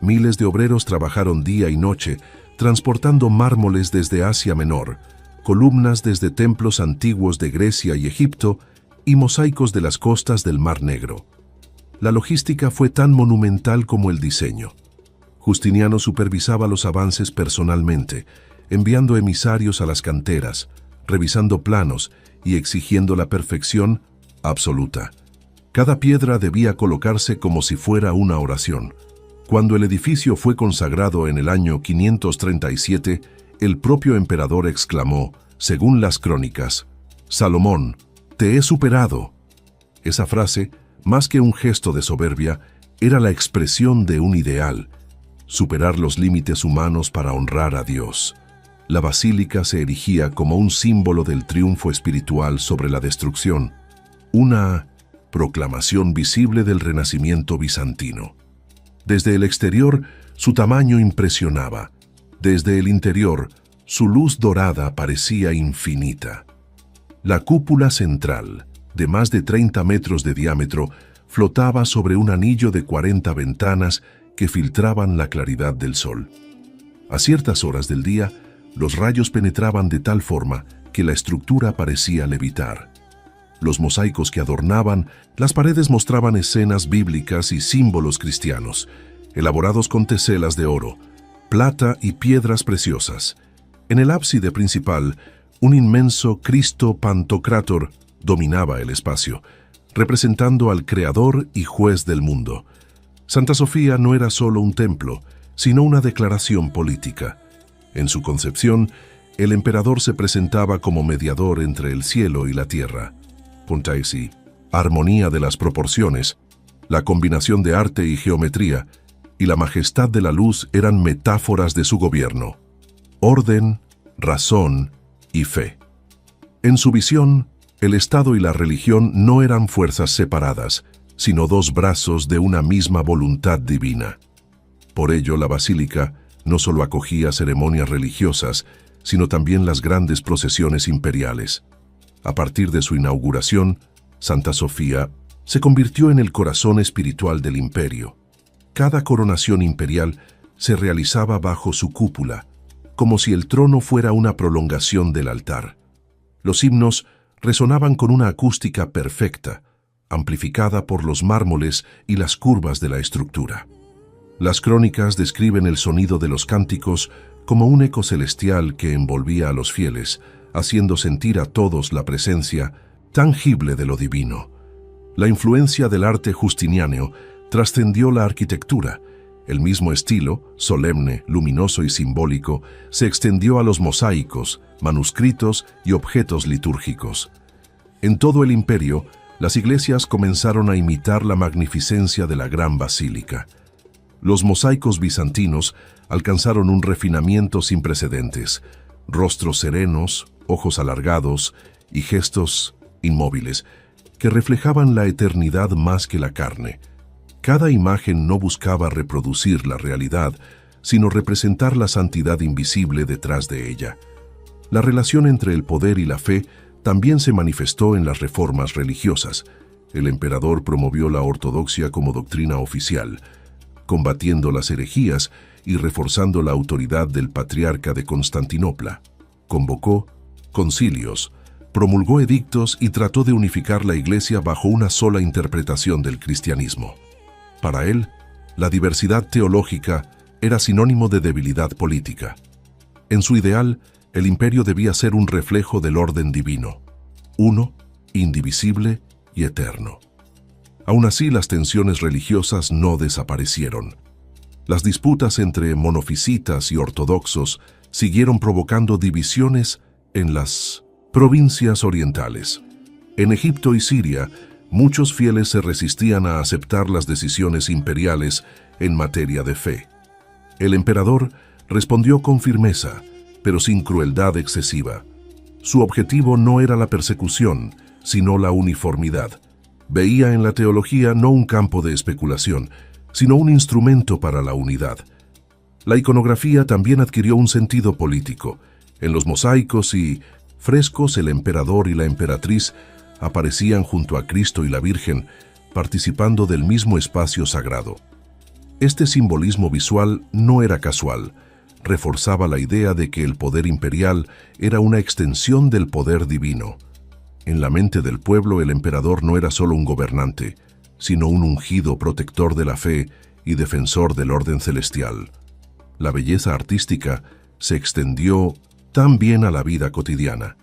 Miles de obreros trabajaron día y noche, transportando mármoles desde Asia Menor, columnas desde templos antiguos de Grecia y Egipto y mosaicos de las costas del Mar Negro. La logística fue tan monumental como el diseño. Justiniano supervisaba los avances personalmente, enviando emisarios a las canteras, revisando planos y exigiendo la perfección absoluta. Cada piedra debía colocarse como si fuera una oración. Cuando el edificio fue consagrado en el año 537, el propio emperador exclamó, según las crónicas, «Salomón, te he superado». Esa frase, más que un gesto de soberbia, era la expresión de un ideal, superar los límites humanos para honrar a Dios. La basílica se erigía como un símbolo del triunfo espiritual sobre la destrucción, una proclamación visible del renacimiento bizantino. Desde el exterior, su tamaño impresionaba. Desde el interior, su luz dorada parecía infinita. La cúpula central, de más de 30 metros de diámetro, flotaba sobre un anillo de 40 ventanas que filtraban la claridad del sol. A ciertas horas del día, los rayos penetraban de tal forma que la estructura parecía levitar. Los mosaicos que adornaban las paredes mostraban escenas bíblicas y símbolos cristianos, elaborados con teselas de oro, plata y piedras preciosas. En el ábside principal, un inmenso Cristo Pantocrátor dominaba el espacio, representando al Creador y Juez del mundo. Santa Sofía no era solo un templo, sino una declaración política. En su concepción, el emperador se presentaba como mediador entre el cielo y la tierra. Puntaisi, armonía de las proporciones, la combinación de arte y geometría, y la majestad de la luz eran metáforas de su gobierno. Orden, razón y fe. En su visión, el Estado y la religión no eran fuerzas separadas, sino dos brazos de una misma voluntad divina. Por ello, la basílica no solo acogía ceremonias religiosas, sino también las grandes procesiones imperiales. A partir de su inauguración, Santa Sofía se convirtió en el corazón espiritual del imperio. Cada coronación imperial se realizaba bajo su cúpula, como si el trono fuera una prolongación del altar. Los himnos resonaban con una acústica perfecta, amplificada por los mármoles y las curvas de la estructura. Las crónicas describen el sonido de los cánticos como un eco celestial que envolvía a los fieles, haciendo sentir a todos la presencia tangible de lo divino. La influencia del arte justiniano trascendió la arquitectura. El mismo estilo, solemne, luminoso y simbólico, se extendió a los mosaicos, manuscritos y objetos litúrgicos. En todo el imperio, las iglesias comenzaron a imitar la magnificencia de la gran basílica. Los mosaicos bizantinos alcanzaron un refinamiento sin precedentes: rostros serenos, ojos alargados y gestos inmóviles, que reflejaban la eternidad más que la carne. Cada imagen no buscaba reproducir la realidad, sino representar la santidad invisible detrás de ella. La relación entre el poder y la fe también se manifestó en las reformas religiosas. El emperador promovió la ortodoxia como doctrina oficial, combatiendo las herejías y reforzando la autoridad del patriarca de Constantinopla. Convocó concilios, promulgó edictos y trató de unificar la Iglesia bajo una sola interpretación del cristianismo. Para él, la diversidad teológica era sinónimo de debilidad política. En su ideal, el imperio debía ser un reflejo del orden divino, uno, indivisible y eterno. Aún así, las tensiones religiosas no desaparecieron. Las disputas entre monofisitas y ortodoxos siguieron provocando divisiones en las provincias orientales. En Egipto y Siria, muchos fieles se resistían a aceptar las decisiones imperiales en materia de fe. El emperador respondió con firmeza, pero sin crueldad excesiva. Su objetivo no era la persecución, sino la uniformidad. Veía en la teología no un campo de especulación, sino un instrumento para la unidad. La iconografía también adquirió un sentido político. En los mosaicos y frescos, el emperador y la emperatriz aparecían junto a Cristo y la Virgen, participando del mismo espacio sagrado. Este simbolismo visual no era casual, reforzaba la idea de que el poder imperial era una extensión del poder divino. En la mente del pueblo, el emperador no era solo un gobernante, sino un ungido protector de la fe y defensor del orden celestial. La belleza artística se extendió también a la vida cotidiana.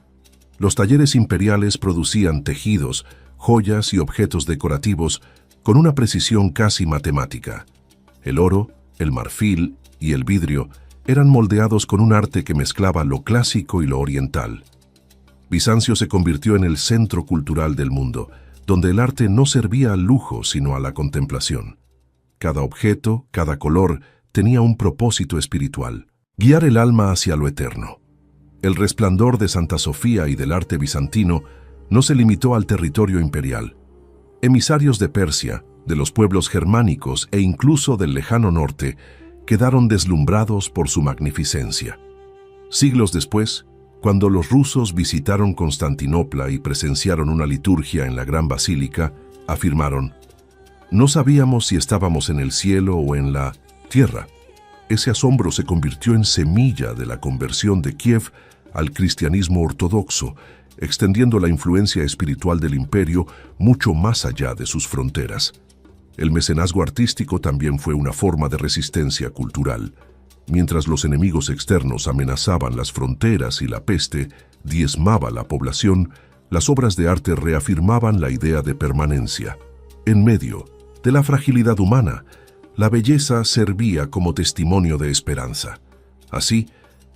Los talleres imperiales producían tejidos, joyas y objetos decorativos con una precisión casi matemática. El oro, el marfil y el vidrio eran moldeados con un arte que mezclaba lo clásico y lo oriental. Bizancio se convirtió en el centro cultural del mundo, donde el arte no servía al lujo, sino a la contemplación. Cada objeto, cada color, tenía un propósito espiritual: guiar el alma hacia lo eterno. El resplandor de Santa Sofía y del arte bizantino no se limitó al territorio imperial. Emisarios de Persia, de los pueblos germánicos e incluso del lejano norte quedaron deslumbrados por su magnificencia. Siglos después, cuando los rusos visitaron Constantinopla y presenciaron una liturgia en la Gran Basílica, afirmaron: «No sabíamos si estábamos en el cielo o en la tierra». Ese asombro se convirtió en semilla de la conversión de Kiev al cristianismo ortodoxo, extendiendo la influencia espiritual del imperio mucho más allá de sus fronteras. El mecenazgo artístico también fue una forma de resistencia cultural. Mientras los enemigos externos amenazaban las fronteras y la peste diezmaba la población, Las obras de arte reafirmaban la idea de permanencia. En medio de la fragilidad humana, la belleza servía como testimonio de esperanza. Así,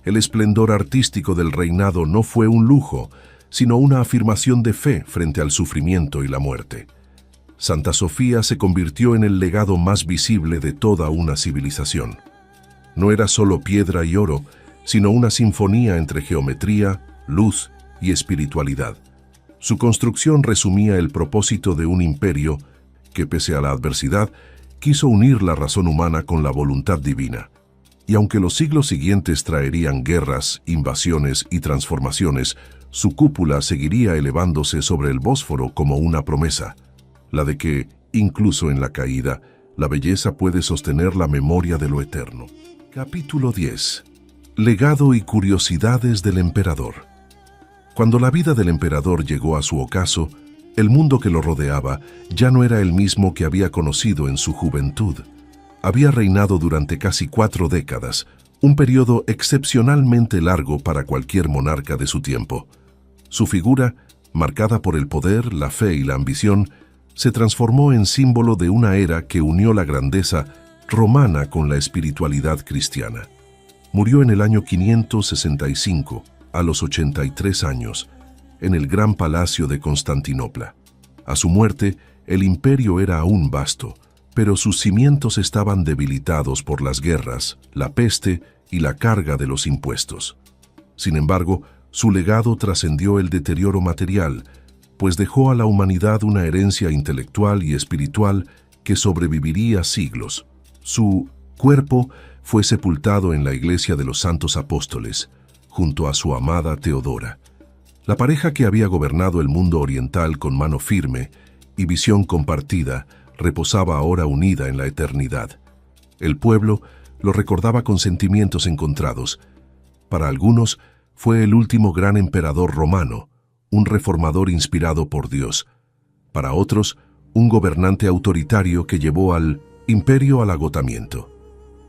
el esplendor artístico del reinado no fue un lujo, sino una afirmación de fe frente al sufrimiento y la muerte. Santa Sofía se convirtió en el legado más visible de toda una civilización. No era solo piedra y oro, sino una sinfonía entre geometría, luz y espiritualidad. Su construcción resumía el propósito de un imperio que, pese a la adversidad, quiso unir la razón humana con la voluntad divina. Y aunque los siglos siguientes traerían guerras, invasiones y transformaciones, su cúpula seguiría elevándose sobre el Bósforo como una promesa, la de que, incluso en la caída, la belleza puede sostener la memoria de lo eterno. Capítulo 10. Legado y curiosidades del emperador. Cuando la vida del emperador llegó a su ocaso, el mundo que lo rodeaba ya no era el mismo que había conocido en su juventud. Había reinado durante casi 4 décadas, un periodo excepcionalmente largo para cualquier monarca de su tiempo. Su figura, marcada por el poder, la fe y la ambición, se transformó en símbolo de una era que unió la grandeza romana con la espiritualidad cristiana. Murió en el año 565, a los 83 años, en el gran palacio de Constantinopla. A su muerte, el imperio era aún vasto, pero sus cimientos estaban debilitados por las guerras, la peste y la carga de los impuestos. Sin embargo, su legado trascendió el deterioro material, pues dejó a la humanidad una herencia intelectual y espiritual que sobreviviría siglos. Su cuerpo fue sepultado en la iglesia de los Santos Apóstoles, junto a su amada Teodora. La pareja que había gobernado el mundo oriental con mano firme y visión compartida reposaba ahora unida en la eternidad. El pueblo lo recordaba con sentimientos encontrados. Para algunos, fue el último gran emperador romano, un reformador inspirado por Dios. Para otros, un gobernante autoritario que llevó al imperio al agotamiento.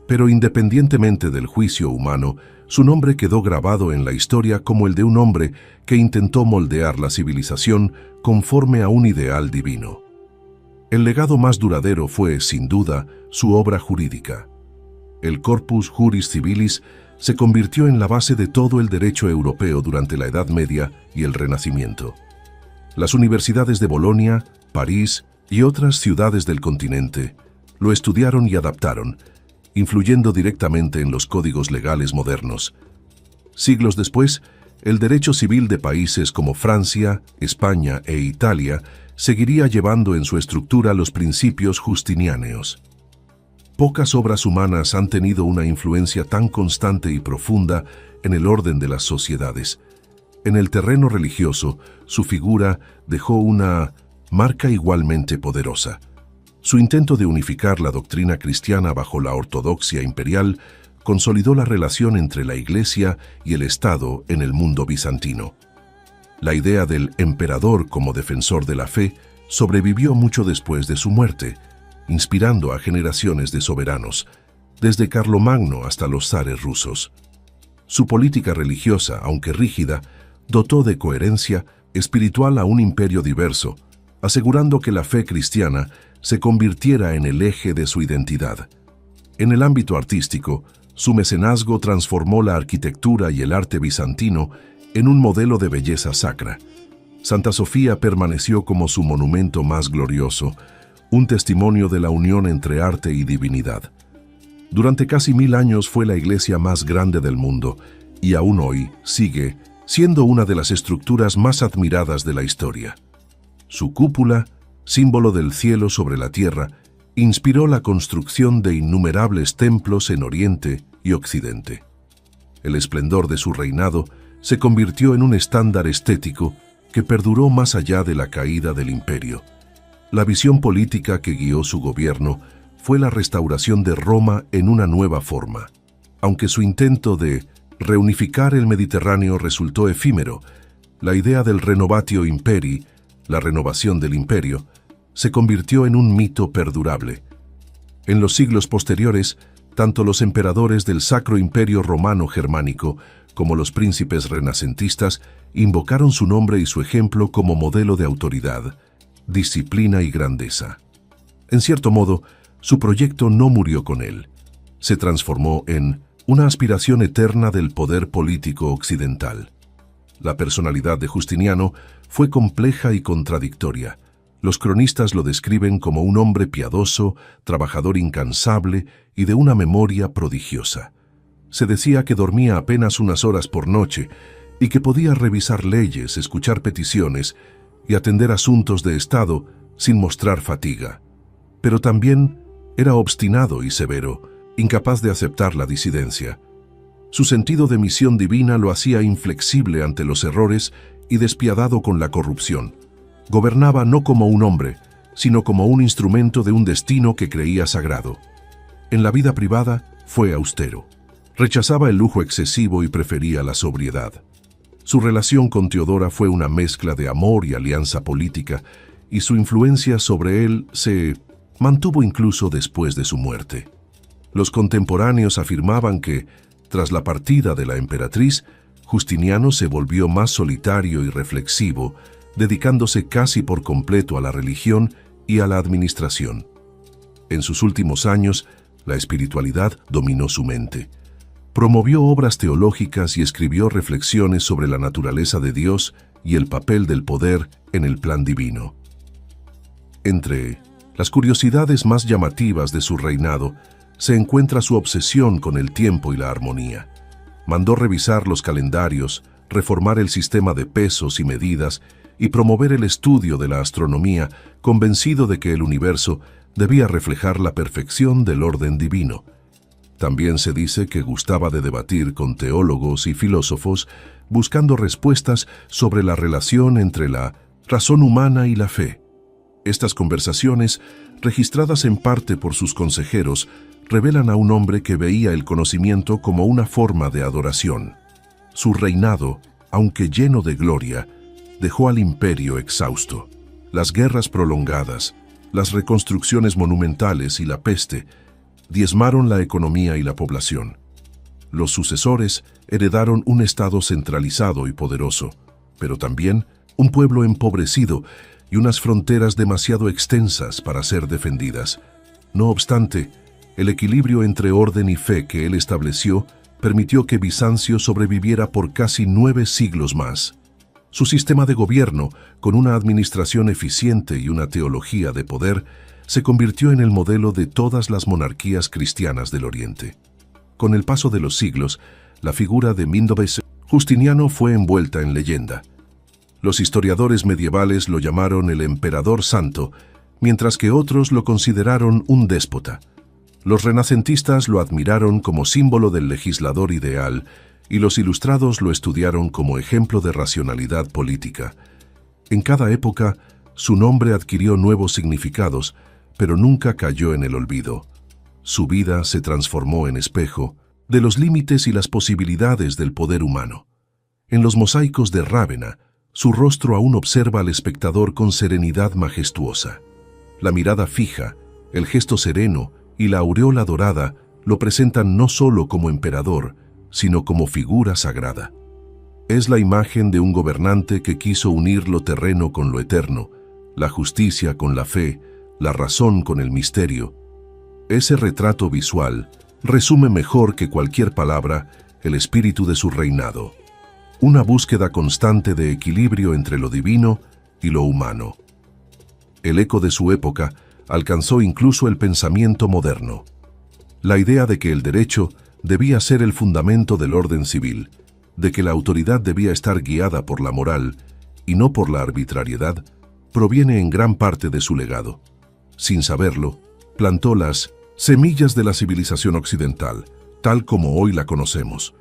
Pero independientemente del juicio humano, su nombre quedó grabado en la historia como el de un hombre que intentó moldear la civilización conforme a un ideal divino. El legado más duradero fue, sin duda, su obra jurídica. El Corpus Juris Civilis se convirtió en la base de todo el derecho europeo durante la Edad Media y el Renacimiento. Las universidades de Bolonia, París y otras ciudades del continente lo estudiaron y adaptaron, influyendo directamente en los códigos legales modernos. Siglos después, el derecho civil de países como Francia, España e Italia seguiría llevando en su estructura los principios justinianos. Pocas obras humanas han tenido una influencia tan constante y profunda en el orden de las sociedades. En el terreno religioso, su figura dejó una marca igualmente poderosa. Su intento de unificar la doctrina cristiana bajo la ortodoxia imperial consolidó la relación entre la Iglesia y el Estado en el mundo bizantino. La idea del emperador como defensor de la fe sobrevivió mucho después de su muerte, inspirando a generaciones de soberanos, desde Carlomagno hasta los zares rusos. Su política religiosa, aunque rígida, dotó de coherencia espiritual a un imperio diverso, asegurando que la fe cristiana se convirtiera en el eje de su identidad. En el ámbito artístico, su mecenazgo transformó la arquitectura y el arte bizantino en un modelo de belleza sacra. Santa Sofía permaneció como su monumento más glorioso, un testimonio de la unión entre arte y divinidad. Durante casi 1000 años fue la iglesia más grande del mundo y aún hoy sigue siendo una de las estructuras más admiradas de la historia. Su cúpula, símbolo del cielo sobre la tierra, inspiró la construcción de innumerables templos en Oriente y Occidente. El esplendor de su reinado se convirtió en un estándar estético que perduró más allá de la caída del imperio. La visión política que guió su gobierno fue la restauración de Roma en una nueva forma. Aunque su intento de reunificar el Mediterráneo resultó efímero, la idea del renovatio imperii, la renovación del imperio, se convirtió en un mito perdurable. En los siglos posteriores, tanto los emperadores del Sacro Imperio Romano Germánico como los príncipes renacentistas, invocaron su nombre y su ejemplo como modelo de autoridad, disciplina y grandeza. En cierto modo, su proyecto no murió con él. Se transformó en una aspiración eterna del poder político occidental. La personalidad de Justiniano fue compleja y contradictoria. Los cronistas lo describen como un hombre piadoso, trabajador incansable y de una memoria prodigiosa. Se decía que dormía apenas unas horas por noche y que podía revisar leyes, escuchar peticiones y atender asuntos de Estado sin mostrar fatiga. Pero también era obstinado y severo, incapaz de aceptar la disidencia. Su sentido de misión divina lo hacía inflexible ante los errores y despiadado con la corrupción. Gobernaba no como un hombre, sino como un instrumento de un destino que creía sagrado. En la vida privada fue austero. Rechazaba el lujo excesivo y prefería la sobriedad. Su relación con Teodora fue una mezcla de amor y alianza política, y su influencia sobre él se mantuvo incluso después de su muerte. Los contemporáneos afirmaban que, tras la partida de la emperatriz, Justiniano se volvió más solitario y reflexivo, dedicándose casi por completo a la religión y a la administración. En sus últimos años, la espiritualidad dominó su mente. Promovió obras teológicas y escribió reflexiones sobre la naturaleza de Dios y el papel del poder en el plan divino. Entre las curiosidades más llamativas de su reinado se encuentra su obsesión con el tiempo y la armonía. Mandó revisar los calendarios, reformar el sistema de pesos y medidas y promover el estudio de la astronomía, convencido de que el universo debía reflejar la perfección del orden divino. También se dice que gustaba de debatir con teólogos y filósofos, buscando respuestas sobre la relación entre la razón humana y la fe. Estas conversaciones, registradas en parte por sus consejeros, revelan a un hombre que veía el conocimiento como una forma de adoración. Su reinado, aunque lleno de gloria, dejó al imperio exhausto. Las guerras prolongadas, las reconstrucciones monumentales y la peste diezmaron la economía y la población. Los sucesores heredaron un estado centralizado y poderoso, pero también un pueblo empobrecido y unas fronteras demasiado extensas para ser defendidas. No obstante, el equilibrio entre orden y fe que él estableció permitió que Bizancio sobreviviera por casi 9 siglos más. Su sistema de gobierno, con una administración eficiente y una teología de poder, se convirtió en el modelo de todas las monarquías cristianas del Oriente. Con el paso de los siglos, la figura de Justiniano fue envuelta en leyenda. Los historiadores medievales lo llamaron el emperador santo, mientras que otros lo consideraron un déspota. Los renacentistas lo admiraron como símbolo del legislador ideal y los ilustrados lo estudiaron como ejemplo de racionalidad política. En cada época, su nombre adquirió nuevos significados, pero nunca cayó en el olvido. Su vida se transformó en espejo de los límites y las posibilidades del poder humano. En los mosaicos de Rávena, su rostro aún observa al espectador con serenidad majestuosa. La mirada fija, el gesto sereno y la aureola dorada lo presentan no solo como emperador, sino como figura sagrada. Es la imagen de un gobernante que quiso unir lo terreno con lo eterno, la justicia con la fe, la razón con el misterio. Ese retrato visual resume mejor que cualquier palabra el espíritu de su reinado. Una búsqueda constante de equilibrio entre lo divino y lo humano. El eco de su época alcanzó incluso el pensamiento moderno. La idea de que el derecho debía ser el fundamento del orden civil, de que la autoridad debía estar guiada por la moral y no por la arbitrariedad, proviene en gran parte de su legado. Sin saberlo, plantó las semillas de la civilización occidental, tal como hoy la conocemos.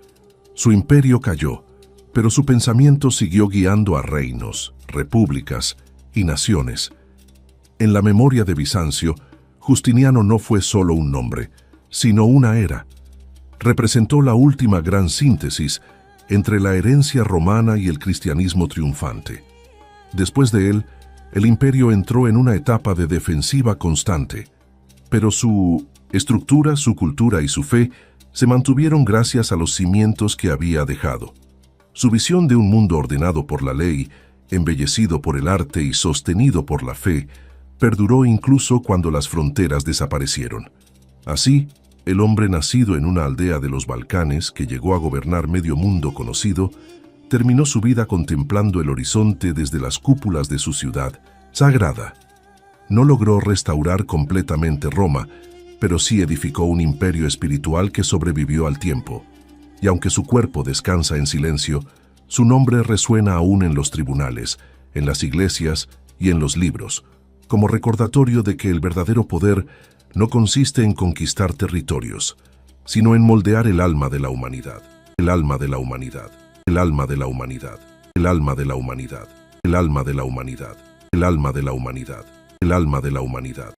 Su imperio cayó, pero su pensamiento siguió guiando a reinos, repúblicas y naciones. En la memoria de Bizancio, Justiniano no fue solo un nombre, sino una era. Representó la última gran síntesis entre la herencia romana y el cristianismo triunfante. Después de él, el imperio entró en una etapa de defensiva constante, pero su estructura, su cultura y su fe se mantuvieron gracias a los cimientos que había dejado. Su visión de un mundo ordenado por la ley, embellecido por el arte y sostenido por la fe, perduró incluso cuando las fronteras desaparecieron. Así, el hombre nacido en una aldea de los Balcanes, que llegó a gobernar medio mundo conocido, terminó su vida contemplando el horizonte desde las cúpulas de su ciudad sagrada. No logró restaurar completamente Roma, pero sí edificó un imperio espiritual que sobrevivió al tiempo. Y aunque su cuerpo descansa en silencio, su nombre resuena aún en los tribunales, en las iglesias y en los libros, como recordatorio de que el verdadero poder no consiste en conquistar territorios, sino en moldear el alma de la humanidad. El alma de la humanidad. El alma de la humanidad. El alma de la humanidad. El alma de la humanidad. El alma de la humanidad. El alma de la humanidad.